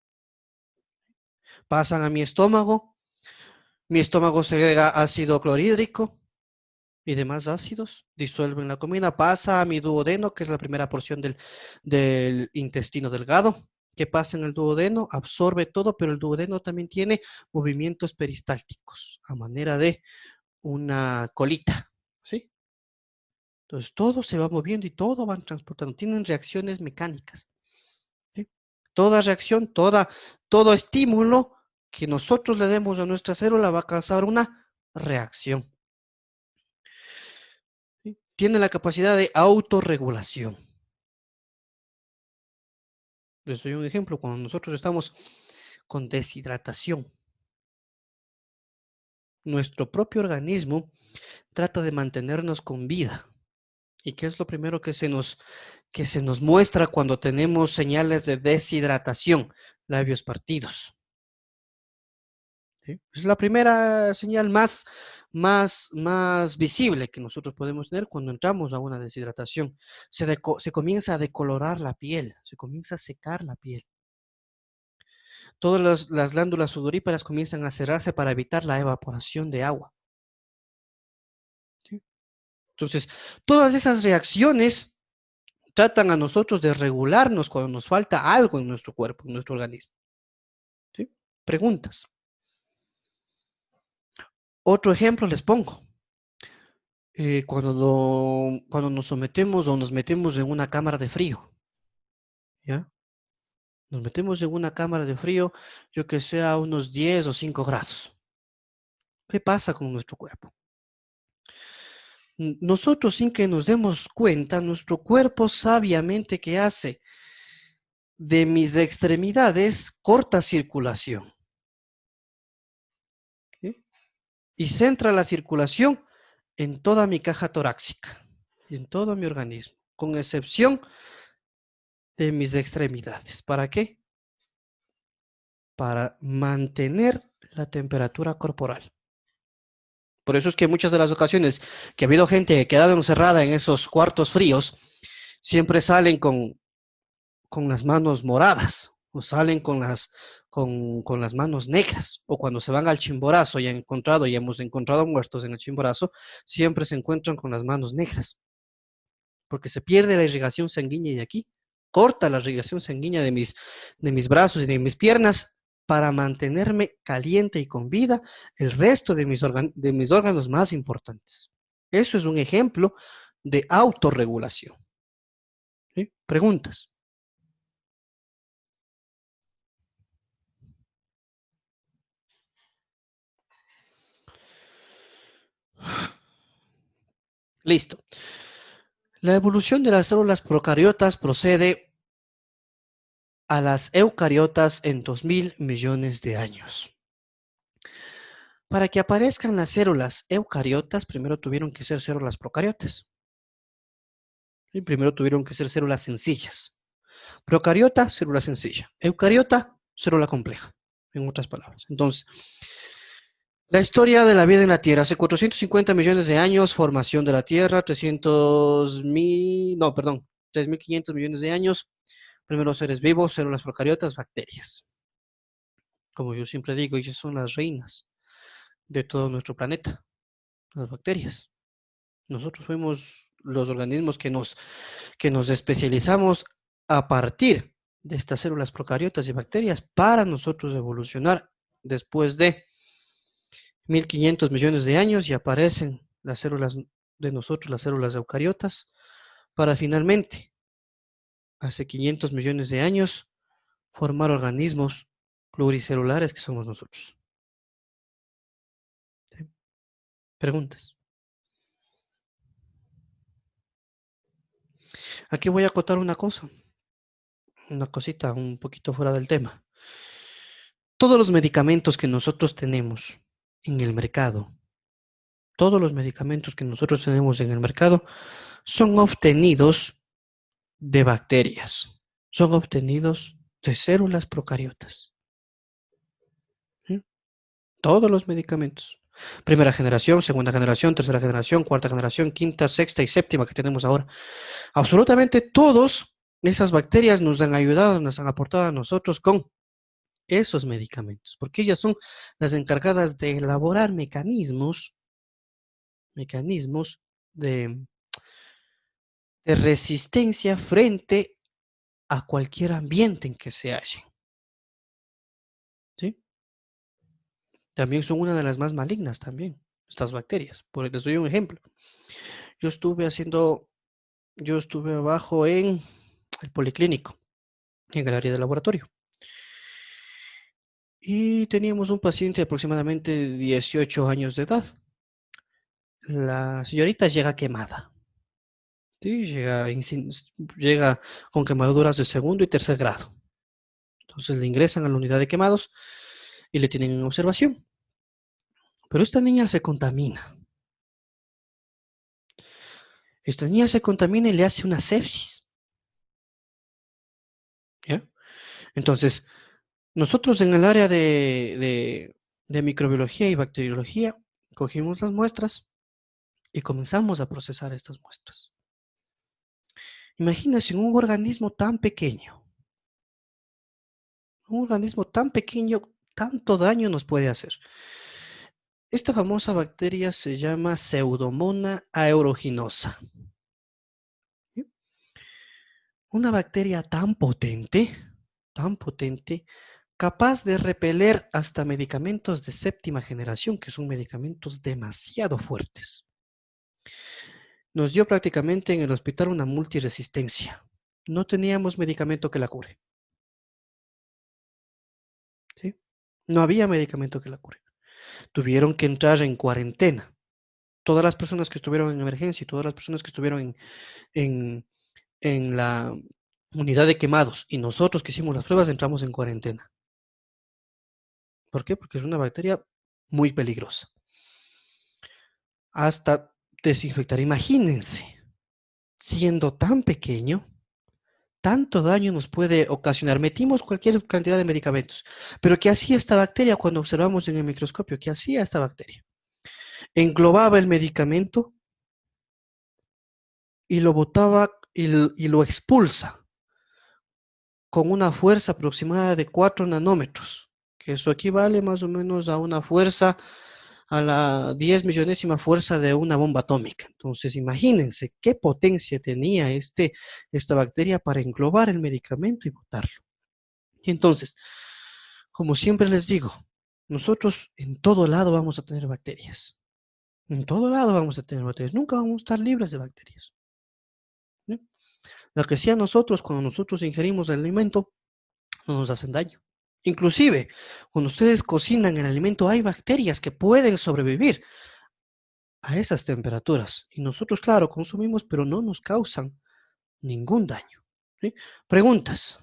Pasan a mi estómago segrega ácido clorhídrico y demás ácidos, disuelven la comida, pasa a mi duodeno, que es la primera porción del intestino delgado, que pasa en el duodeno, absorbe todo, pero el duodeno también tiene movimientos peristálticos, a manera de una colita, ¿sí? Entonces todo se va moviendo y todo van transportando, tienen reacciones mecánicas, ¿sí? Toda reacción, todo estímulo que nosotros le demos a nuestra célula va a causar una reacción. ¿Sí? Tiene la capacidad de autorregulación. Les doy un ejemplo, cuando nosotros estamos con deshidratación, nuestro propio organismo trata de mantenernos con vida. ¿Y qué es lo primero que se nos muestra cuando tenemos señales de deshidratación? Labios partidos. ¿Sí? Es la primera señal más visible que nosotros podemos tener cuando entramos a una deshidratación. Se comienza a decolorar la piel, se comienza a secar la piel. Todas las glándulas sudoríparas comienzan a cerrarse para evitar la evaporación de agua. ¿Sí? Entonces, todas esas reacciones tratan a nosotros de regularnos cuando nos falta algo en nuestro cuerpo, en nuestro organismo. ¿Sí? Preguntas. Otro ejemplo les pongo. Cuando nos sometemos o nos metemos en una cámara de frío, ¿ya? Nos metemos en una cámara de frío, yo que sea unos 10 o 5 grados. ¿Qué pasa con nuestro cuerpo? Nosotros, sin que nos demos cuenta, nuestro cuerpo sabiamente, ¿qué hace? De mis extremidades corta circulación, ¿sí? Y centra la circulación en toda mi caja torácica, en todo mi organismo, con excepción de mis extremidades. ¿Para qué? Para mantener la temperatura corporal. Por eso es que muchas de las ocasiones que ha habido gente que ha quedado encerrada en esos cuartos fríos, siempre salen con las manos moradas o salen con las manos negras, o cuando se van al Chimborazo y hemos encontrado muertos en el Chimborazo, siempre se encuentran con las manos negras, porque se pierde la irrigación sanguínea de aquí, corta la irrigación sanguínea de mis brazos y de mis piernas para mantenerme caliente y con vida el resto de mis órganos más importantes. Eso es un ejemplo de autorregulación. ¿Sí? Preguntas. Listo. La evolución de las células procariotas procede a las eucariotas en 2000 millones de años. Para que aparezcan las células eucariotas, primero tuvieron que ser células procariotas. Y primero tuvieron que ser células sencillas. Procariota, célula sencilla. Eucariota, célula compleja, en otras palabras. Entonces, la historia de la vida en la Tierra. Hace 450 millones de años, formación de la Tierra, 3.500 millones de años, primeros seres vivos, células procariotas, bacterias. Como yo siempre digo, ellas son las reinas de todo nuestro planeta, las bacterias. Nosotros fuimos los organismos que nos especializamos a partir de estas células procariotas y bacterias para nosotros evolucionar después de 1.500 millones de años y aparecen las células de nosotros, las células eucariotas, para finalmente, hace 500 millones de años, formar organismos pluricelulares que somos nosotros. ¿Sí? Preguntas. Aquí voy a acotar una cosa. una cosita un poquito fuera del tema. Todos los medicamentos que nosotros tenemos en el mercado, todos los medicamentos que nosotros tenemos en el mercado son obtenidos de bacterias, son obtenidos de células procariotas. ¿Sí? Todos los medicamentos. Primera generación, segunda generación, tercera generación, cuarta generación, quinta, sexta y séptima que tenemos ahora. Absolutamente todas esas bacterias nos han ayudado, nos han aportado a nosotros con esos medicamentos, porque ellas son las encargadas de elaborar mecanismos de, de resistencia frente a cualquier ambiente en que se hallen. ¿Sí? También son una de las más malignas también, estas bacterias. Les doy un ejemplo. Yo estuve abajo en el policlínico, en el área de laboratorio. Y teníamos un paciente de aproximadamente 18 años de edad. La señorita llega quemada. Sí, llega con quemaduras de segundo y tercer grado. Entonces le ingresan a la unidad de quemados y le tienen en observación. Pero esta niña se contamina. Esta niña se contamina y le hace una sepsis. ¿Ya? Entonces, nosotros en el área de microbiología y bacteriología cogimos las muestras y comenzamos a procesar estas muestras. Imagínense un organismo tan pequeño. Un organismo tan pequeño, tanto daño nos puede hacer. Esta famosa bacteria se llama Pseudomonas aeruginosa. ¿Sí? Una bacteria tan potente, capaz de repeler hasta medicamentos de séptima generación, que son medicamentos demasiado fuertes. Nos dio prácticamente en el hospital una multiresistencia. No teníamos medicamento que la cure. ¿Sí? No había medicamento que la cure. Tuvieron que entrar en cuarentena. Todas las personas que estuvieron en emergencia y todas las personas que estuvieron en la unidad de quemados y nosotros que hicimos las pruebas entramos en cuarentena. ¿Por qué? Porque es una bacteria muy peligrosa. Hasta desinfectar. Imagínense, siendo tan pequeño, tanto daño nos puede ocasionar. Metimos cualquier cantidad de medicamentos. Pero ¿qué hacía esta bacteria cuando observamos en el microscopio? ¿Qué hacía esta bacteria? Englobaba el medicamento y lo botaba y lo expulsa con una fuerza aproximada de 4 nanómetros, que eso equivale más o menos a una fuerza, a la 10 millonésima fuerza de una bomba atómica. Entonces, imagínense qué potencia tenía esta bacteria para englobar el medicamento y botarlo. Y entonces, como siempre les digo, nosotros en todo lado vamos a tener bacterias. En todo lado vamos a tener bacterias. Nunca vamos a estar libres de bacterias. ¿Sí? Lo que sí a nosotros, cuando nosotros ingerimos el alimento, no nos hacen daño. Inclusive, cuando ustedes cocinan el alimento, hay bacterias que pueden sobrevivir a esas temperaturas. Y nosotros, claro, consumimos, pero no nos causan ningún daño. ¿Sí? Preguntas.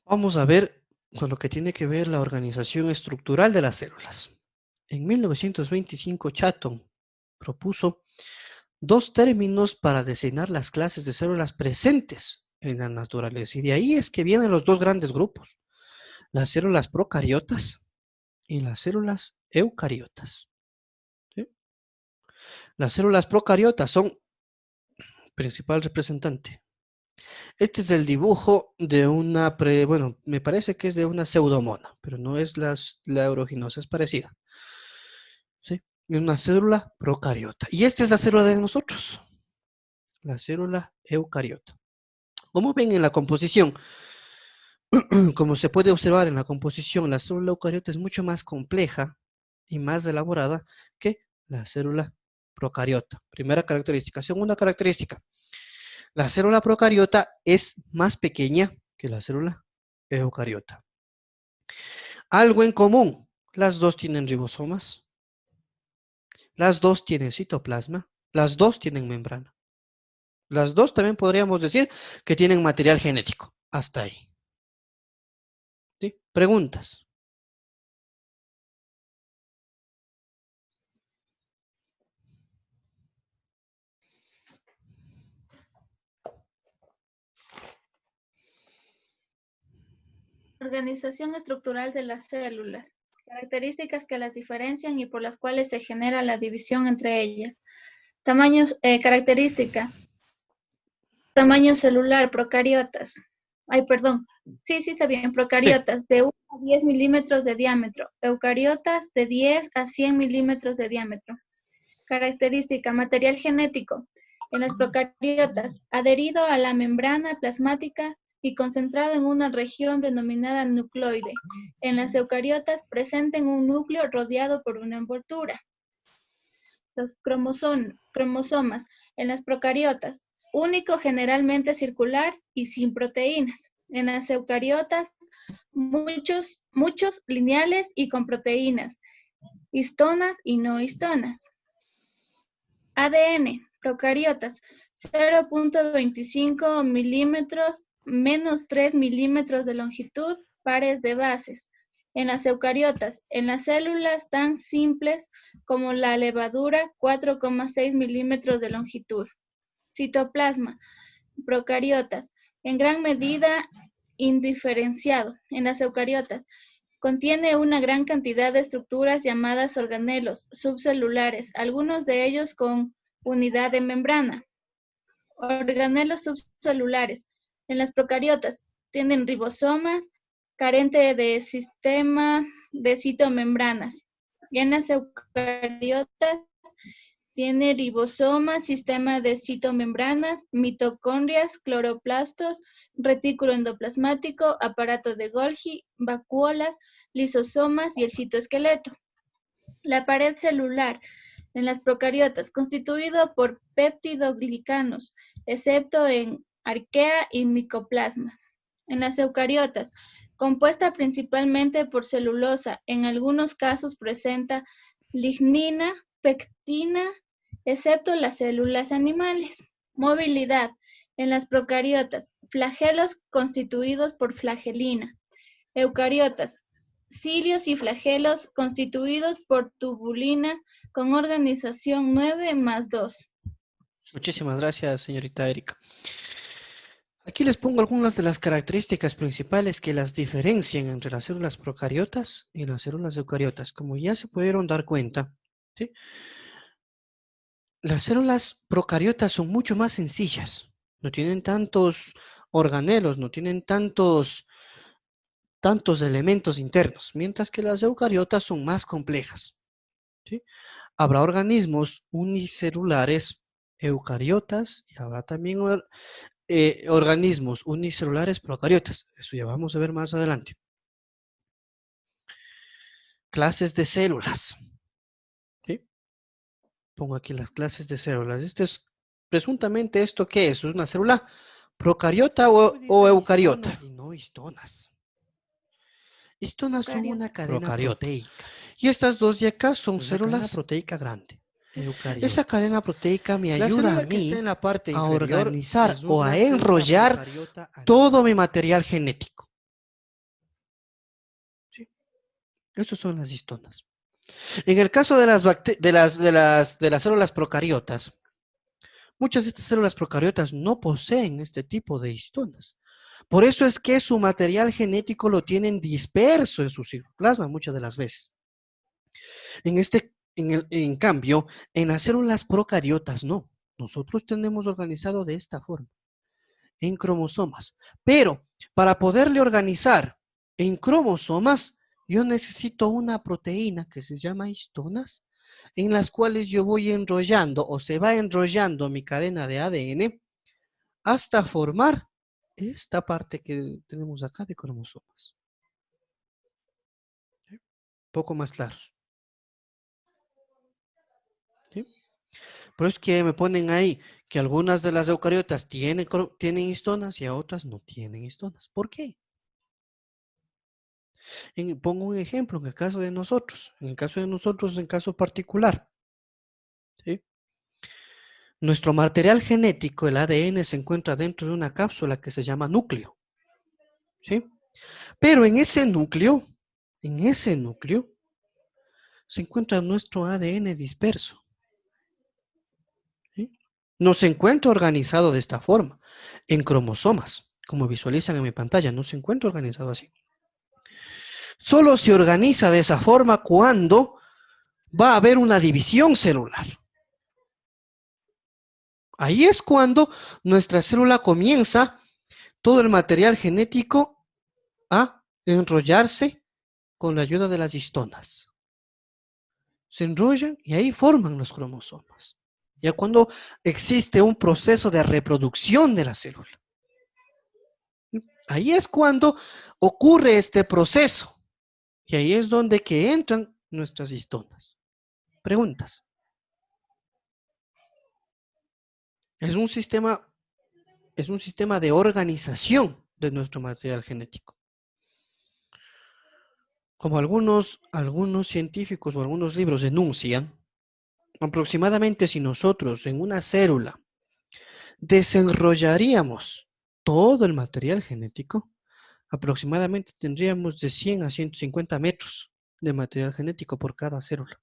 Vamos a ver con lo que tiene que ver la organización estructural de las células. En 1925, Chatton propuso dos términos para designar las clases de células presentes en la naturaleza. Y de ahí es que vienen los dos grandes grupos, las células procariotas y las células eucariotas. ¿Sí? Las células procariotas son principal representante. Este es el dibujo de bueno, me parece que es de una pseudomona, pero no es la aeruginosa, es parecida. ¿Sí? Es una célula procariota. Y esta es la célula de nosotros, la célula eucariota. Como ven en la composición, como se puede observar en la composición, la célula eucariota es mucho más compleja y más elaborada que la célula procariota. Primera característica. Segunda característica. La célula procariota es más pequeña que la célula eucariota. Algo en común. Las dos tienen ribosomas. Las dos tienen citoplasma, las dos tienen membrana. Las dos también podríamos decir que tienen material genético. Hasta ahí. ¿Sí? Preguntas. Organización estructural de las células. Características que las diferencian y por las cuales se genera la división entre ellas. Tamaños, característica. Tamaño celular, procariotas. Ay, perdón. Sí, está bien. Sí. Procariotas de 1 a 10 milímetros de diámetro. Eucariotas de 10 a 100 milímetros de diámetro. Característica, material genético. En las procariotas, adherido a la membrana plasmática y concentrado en una región denominada nucleoide. En las eucariotas, presenten un núcleo rodeado por una envoltura. Los cromosomas. En las procariotas, único, generalmente circular y sin proteínas. En las eucariotas, muchos lineales y con proteínas, histonas y no histonas. ADN, procariotas, 0.25 milímetros menos 3 milímetros de longitud, pares de bases. En las eucariotas, en las células tan simples como la levadura, 4,6 milímetros de longitud. Citoplasma, procariotas, en gran medida indiferenciado. En las eucariotas, contiene una gran cantidad de estructuras llamadas organelos subcelulares, algunos de ellos con unidad de membrana. Organelos subcelulares. En las procariotas tienen ribosomas, carente de sistema de citomembranas. Y en las eucariotas tiene ribosomas, sistema de citomembranas, mitocondrias, cloroplastos, retículo endoplasmático, aparato de Golgi, vacuolas, lisosomas y el citoesqueleto. La pared celular en las procariotas, constituido por peptidoglicanos, excepto en arquea y micoplasmas. En las eucariotas, compuesta principalmente por celulosa, en algunos casos presenta lignina, pectina, excepto las células animales. Movilidad. En las procariotas, flagelos constituidos por flagelina. Eucariotas, cilios y flagelos constituidos por tubulina con organización 9+2. Muchísimas gracias, señorita Erika. Aquí les pongo algunas de las características principales que las diferencian entre las células procariotas y las células eucariotas. Como ya se pudieron dar cuenta, ¿sí? Las células procariotas son mucho más sencillas. No tienen tantos organelos, no tienen tantos elementos internos, mientras que las eucariotas son más complejas, ¿sí? Habrá organismos unicelulares eucariotas y habrá también organismos unicelulares procariotas. Eso ya vamos a ver más adelante. Clases de células. ¿Sí? Pongo aquí las clases de células. Este es presuntamente esto, ¿qué es? ¿Es una célula procariota o eucariota? Y no histonas. Histonas son una cadena proteica. Y estas dos de acá son células proteica grande. Esa cadena proteica me ayuda a mí a organizar o a enrollar todo mi material genético. ¿Sí? Esas son las histonas. En el caso de las células procariotas, muchas de estas células procariotas no poseen este tipo de histonas. Por eso es que su material genético lo tienen disperso en su citoplasma muchas de las veces. En cambio, en las células procariotas no. Nosotros tenemos organizado de esta forma, en cromosomas. Pero para poderle organizar en cromosomas, yo necesito una proteína que se llama histonas, en las cuales yo voy enrollando o se va enrollando mi cadena de ADN hasta formar esta parte que tenemos acá de cromosomas. ¿Sí? Poco más claros. ¿Sí? Por eso es que me ponen ahí que algunas de las eucariotas tienen histonas y a otras no tienen histonas. ¿Por qué? Pongo un ejemplo en el caso de nosotros, en caso particular. Nuestro material genético, el ADN, se encuentra dentro de una cápsula que se llama núcleo. ¿Sí? Pero en ese núcleo se encuentra nuestro ADN disperso. ¿Sí? No se encuentra organizado de esta forma, en cromosomas, como visualizan en mi pantalla, no se encuentra organizado así. Solo se organiza de esa forma cuando va a haber una división celular. Ahí es cuando nuestra célula comienza todo el material genético a enrollarse con la ayuda de las histonas. Se enrollan y ahí forman los cromosomas. Ya cuando existe un proceso de reproducción de la célula. Ahí es cuando ocurre este proceso. Y ahí es donde que entran nuestras histonas. Preguntas. Es un sistema de organización de nuestro material genético. Como algunos científicos o algunos libros denuncian, aproximadamente si nosotros en una célula desenrollaríamos todo el material genético, aproximadamente tendríamos de 100 a 150 metros de material genético por cada célula.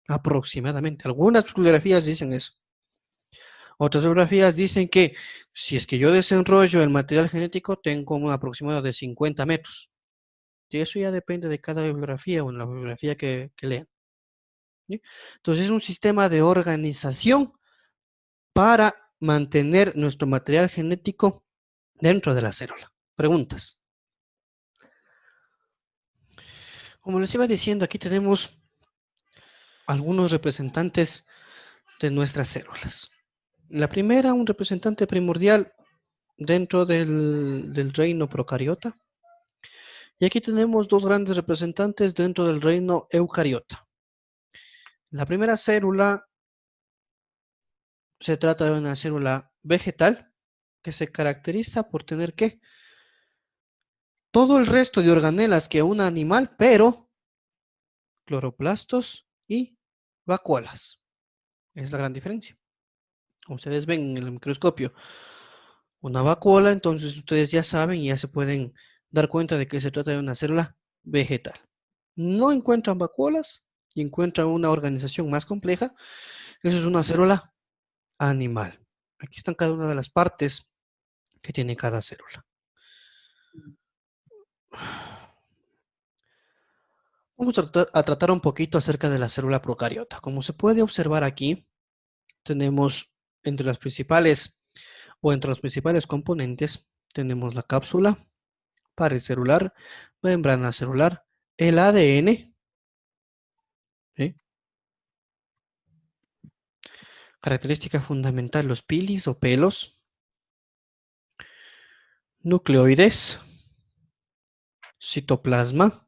Aproximadamente. Algunas bibliografías dicen eso. Otras bibliografías dicen que si es que yo desenrollo el material genético, tengo un aproximado de 50 metros. Y eso ya depende de cada bibliografía o en la bibliografía que lean. ¿Sí? Entonces es un sistema de organización para mantener nuestro material genético dentro de la célula. Preguntas. Como les iba diciendo, aquí tenemos algunos representantes de nuestras células. La primera, un representante primordial dentro del reino procariota. Y aquí tenemos dos grandes representantes dentro del reino eucariota. La primera célula se trata de una célula vegetal que se caracteriza por tener ¿qué? Todo el resto de organelas que un animal, pero cloroplastos y vacuolas. Es la gran diferencia. Como ustedes ven en el microscopio, una vacuola, entonces ustedes ya saben y ya se pueden dar cuenta de que se trata de una célula vegetal. No encuentran vacuolas y encuentran una organización más compleja. Eso es una célula animal. Aquí están cada una de las partes que tiene cada célula. Vamos a tratar un poquito acerca de la célula procariota. Como se puede observar aquí, tenemos entre los principales componentes, tenemos la cápsula, pared celular, membrana celular, el ADN, ¿sí? Característica fundamental, los pilis o pelos, nucleoides, citoplasma,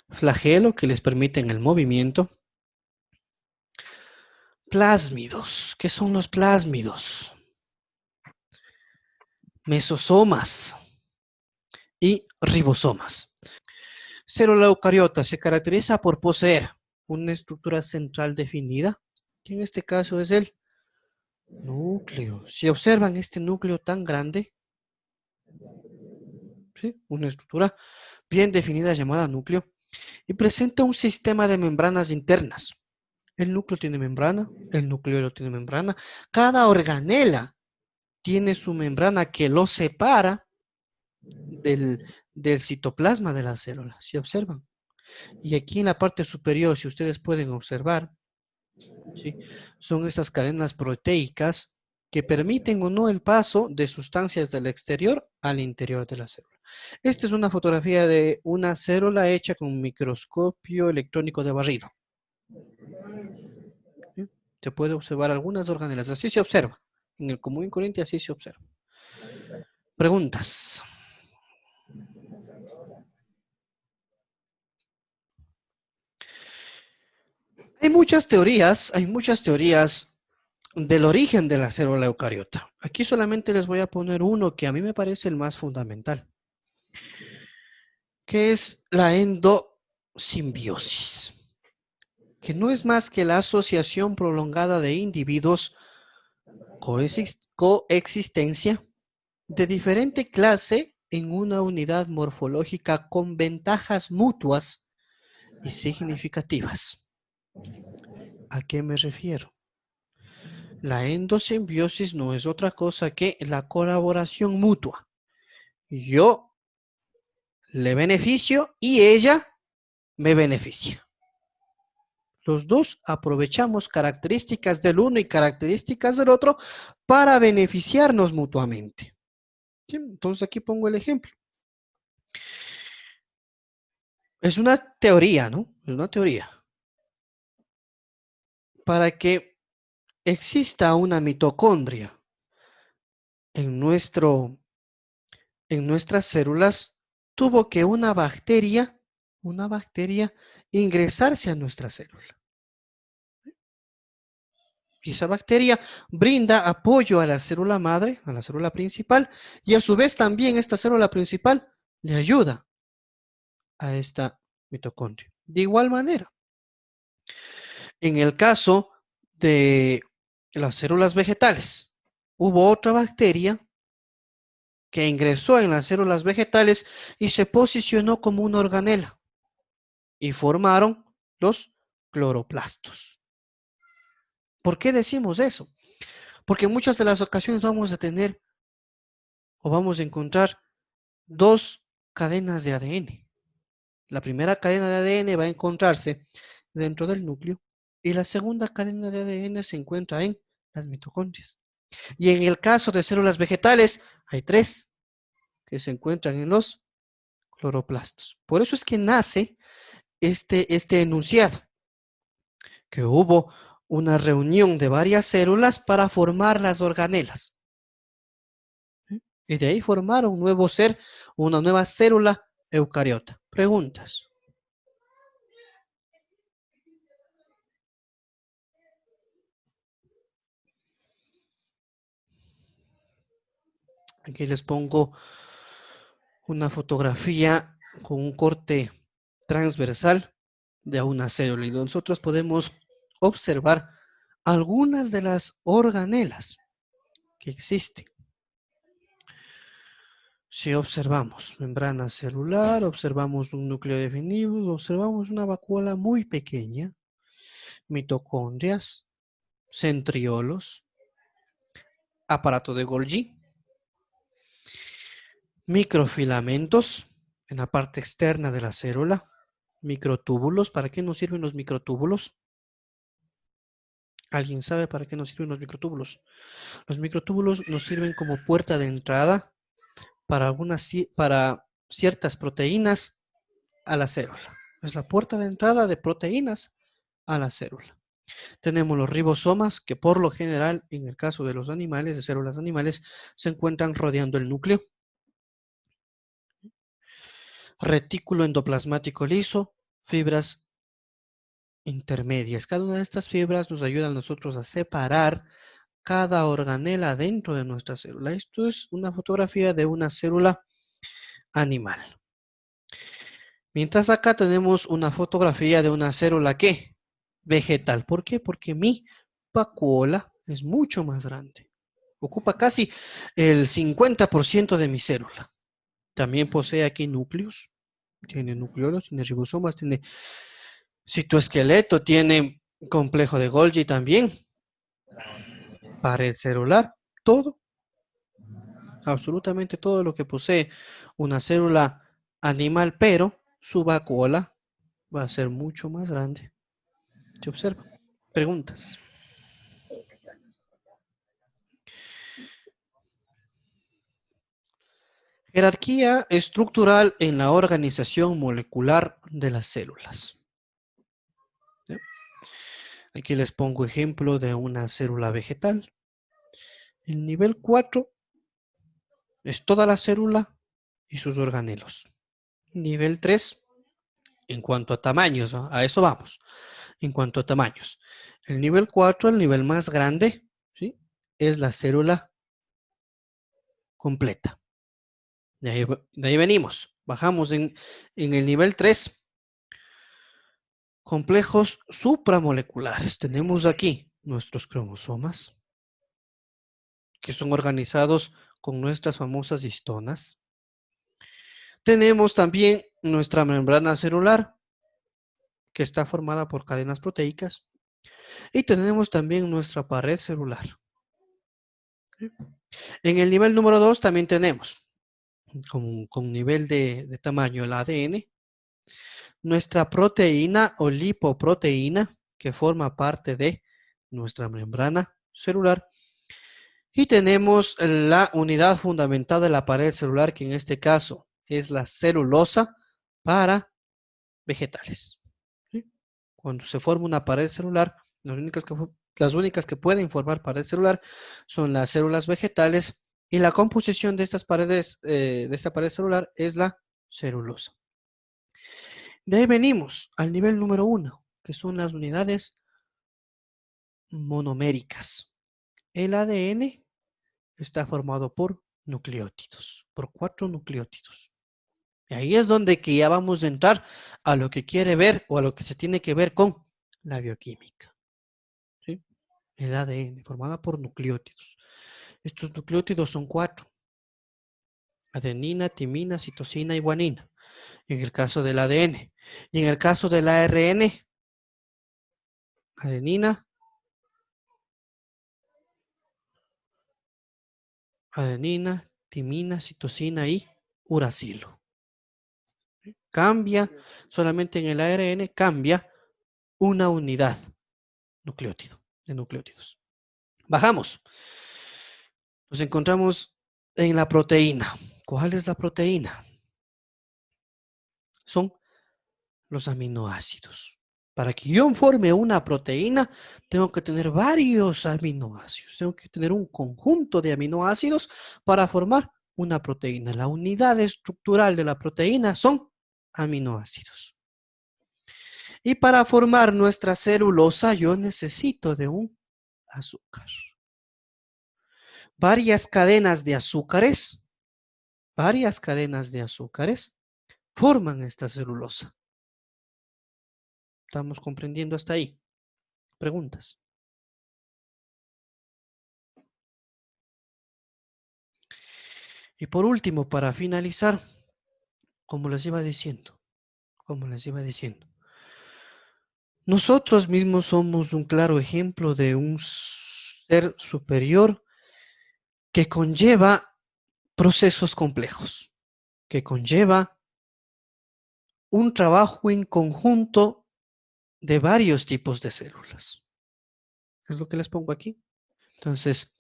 flagelo que les permiten el movimiento, plásmidos. ¿Qué son los plásmidos? Mesosomas y ribosomas. Célula eucariota se caracteriza por poseer una estructura central definida, que en este caso es el núcleo. Si observan este núcleo tan grande, ¿sí? Una estructura bien definida llamada núcleo, y presenta un sistema de membranas internas. El núcleo tiene membrana, el nucleolo tiene membrana. Cada organela tiene su membrana que lo separa del citoplasma de la célula, si observan. Y aquí en la parte superior, si ustedes pueden observar, ¿sí? Son estas cadenas proteicas que permiten o no el paso de sustancias del exterior al interior de la célula. Esta es una fotografía de una célula hecha con un microscopio electrónico de barrido. ¿Sí? Se puede observar algunas organelas, así se observa. En el común y corriente así se observa. Preguntas. Hay muchas teorías del origen de la célula eucariota. Aquí solamente les voy a poner uno que a mí me parece el más fundamental, que es la endosimbiosis, que no es más que la asociación prolongada de individuos coexistencia de diferente clase en una unidad morfológica con ventajas mutuas y significativas. ¿A qué me refiero? La endosimbiosis no es otra cosa que la colaboración mutua. Yo le beneficio y ella me beneficia. Los dos aprovechamos características del uno y características del otro para beneficiarnos mutuamente. ¿Sí? Entonces aquí pongo el ejemplo. Es una teoría, ¿no? Es una teoría. Para que exista una mitocondria en nuestras células, tuvo que una bacteria ingresarse a nuestra célula. Y esa bacteria brinda apoyo a la célula madre, a la célula principal, y a su vez también esta célula principal le ayuda a esta mitocondria. De igual manera, en el caso de las células vegetales, hubo otra bacteria que ingresó en las células vegetales y se posicionó como una organela y formaron los cloroplastos. ¿Por qué decimos eso? Porque en muchas de las ocasiones vamos a tener o vamos a encontrar dos cadenas de ADN. La primera cadena de ADN va a encontrarse dentro del núcleo y la segunda cadena de ADN se encuentra en las mitocondrias. Y en el caso de células vegetales, hay tres que se encuentran en los cloroplastos. Por eso es que nace este enunciado, que hubo una reunión de varias células para formar las organelas. Y de ahí formaron un nuevo ser, una nueva célula eucariota. Preguntas. Aquí les pongo una fotografía con un corte transversal de una célula y nosotros podemos observar algunas de las organelas que existen. Si observamos membrana celular, observamos un núcleo definido, observamos una vacuola muy pequeña, mitocondrias, centriolos, aparato de Golgi, microfilamentos en la parte externa de la célula, microtúbulos. ¿Para qué nos sirven los microtúbulos? ¿Alguien sabe para qué nos sirven los microtúbulos? Los microtúbulos nos sirven como puerta de entrada para ciertas proteínas a la célula. Es la puerta de entrada de proteínas a la célula. Tenemos los ribosomas, que por lo general, en el caso de los animales, de células animales, se encuentran rodeando el núcleo. Retículo endoplasmático liso, fibras intermedias. Cada una de estas fibras nos ayuda a nosotros a separar cada organela dentro de nuestra célula. Esto es una fotografía de una célula animal. Mientras acá tenemos una fotografía de una célula, ¿qué? Vegetal. ¿Por qué? Porque mi vacuola es mucho más grande. Ocupa casi el 50% de mi célula. También posee aquí núcleos. Tiene nucleolos, tiene ribosomas, tiene citoesqueleto, tiene complejo de Golgi también. Pared celular, todo. Absolutamente todo lo que posee una célula animal, pero su vacuola va a ser mucho más grande. ¿Se observa? Preguntas. Jerarquía estructural en la organización molecular de las células. ¿Sí? Aquí les pongo ejemplo de una célula vegetal. El nivel 4 es toda la célula y sus organelos. Nivel 3, en cuanto a tamaños, ¿no? A eso vamos. En cuanto a tamaños. El nivel 4, el nivel más grande, ¿sí? Es la célula completa. De ahí venimos. Bajamos en el nivel 3. Complejos supramoleculares. Tenemos aquí nuestros cromosomas. que son organizados con nuestras famosas histonas. Tenemos también nuestra membrana celular, que está formada por cadenas proteicas. Y tenemos también nuestra pared celular. En el nivel número 2 también tenemos, con nivel de tamaño, el ADN, nuestra proteína o lipoproteína, que forma parte de nuestra membrana celular. Y tenemos la unidad fundamental de la pared celular, que en este caso es la celulosa para vegetales. ¿Sí? Cuando se forma una pared celular, las únicas que pueden formar pared celular son las células vegetales, y la composición de estas paredes, de esta pared celular, es la celulosa. De ahí venimos al nivel número 1, que son las unidades monoméricas. El ADN está formado por nucleótidos, por 4 nucleótidos. Y ahí es donde que ya vamos a entrar a lo que quiere ver o a lo que se tiene que ver con la bioquímica. ¿Sí? El ADN, formada por nucleótidos. Estos nucleótidos son 4. Adenina, timina, citosina y guanina. En el caso del ADN. Y en el caso del ARN, adenina, timina, citosina y uracilo. Cambia, solamente en el ARN cambia una unidad de nucleótidos. Bajamos. Nos encontramos en la proteína. ¿Cuál es la proteína? Son los aminoácidos. Para que yo forme una proteína, tengo que tener varios aminoácidos. Tengo que tener un conjunto de aminoácidos para formar una proteína. La unidad estructural de la proteína son aminoácidos. Y para formar nuestra celulosa, yo necesito de un azúcar. Varias cadenas de azúcares forman esta celulosa. ¿Estamos comprendiendo hasta ahí? ¿Preguntas? Y por último, para finalizar, como les iba diciendo, nosotros mismos somos un claro ejemplo de un ser superior que conlleva procesos complejos, que conlleva un trabajo en conjunto de varios tipos de células. Es lo que les pongo aquí. Entonces,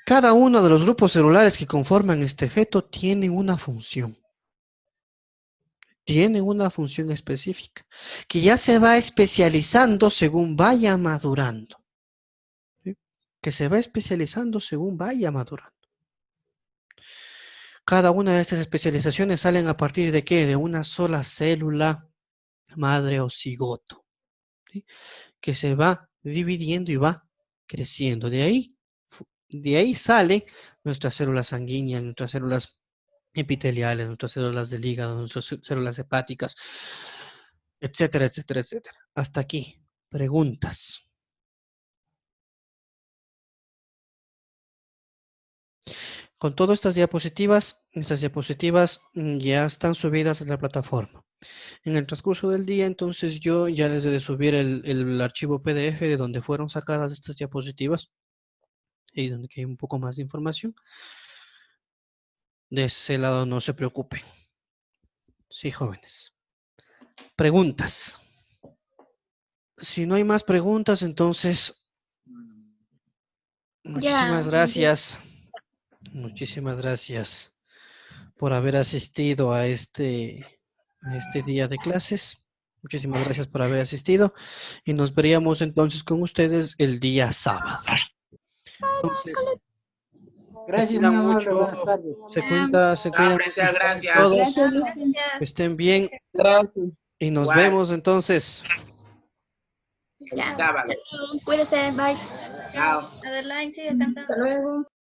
cada uno de los grupos celulares que conforman este feto tiene una función. Tiene una función específica que ya se va especializando según vaya madurando. ¿Sí? Que se va especializando según vaya madurando. Cada una de estas especializaciones salen a partir de ¿qué? De una sola célula madre o cigoto, ¿sí? Que se va dividiendo y va creciendo. De ahí salen nuestras células sanguíneas, nuestras células epiteliales, nuestras células del hígado, nuestras células hepáticas, etcétera, etcétera, etcétera. Hasta aquí. Preguntas. Con todas estas diapositivas ya están subidas a la plataforma. En el transcurso del día, entonces yo ya les he de subir el archivo PDF de donde fueron sacadas estas diapositivas y donde hay un poco más de información. De ese lado no se preocupen. Sí, jóvenes. Preguntas. Si no hay más preguntas, entonces muchísimas gracias. Muchísimas gracias por haber asistido a este día de clases. Muchísimas gracias por haber asistido y nos veríamos entonces con ustedes el día sábado. Entonces, Gracias, se muy cuidan amable. mucho, Buenas tardes. se cuidan Gracias, gracias. todos, Gracias. que estén bien Gracias. y nos Igual. vemos entonces. El sábado. Cuídense, bye. Chao. Adeline sigue cantando. Hasta luego.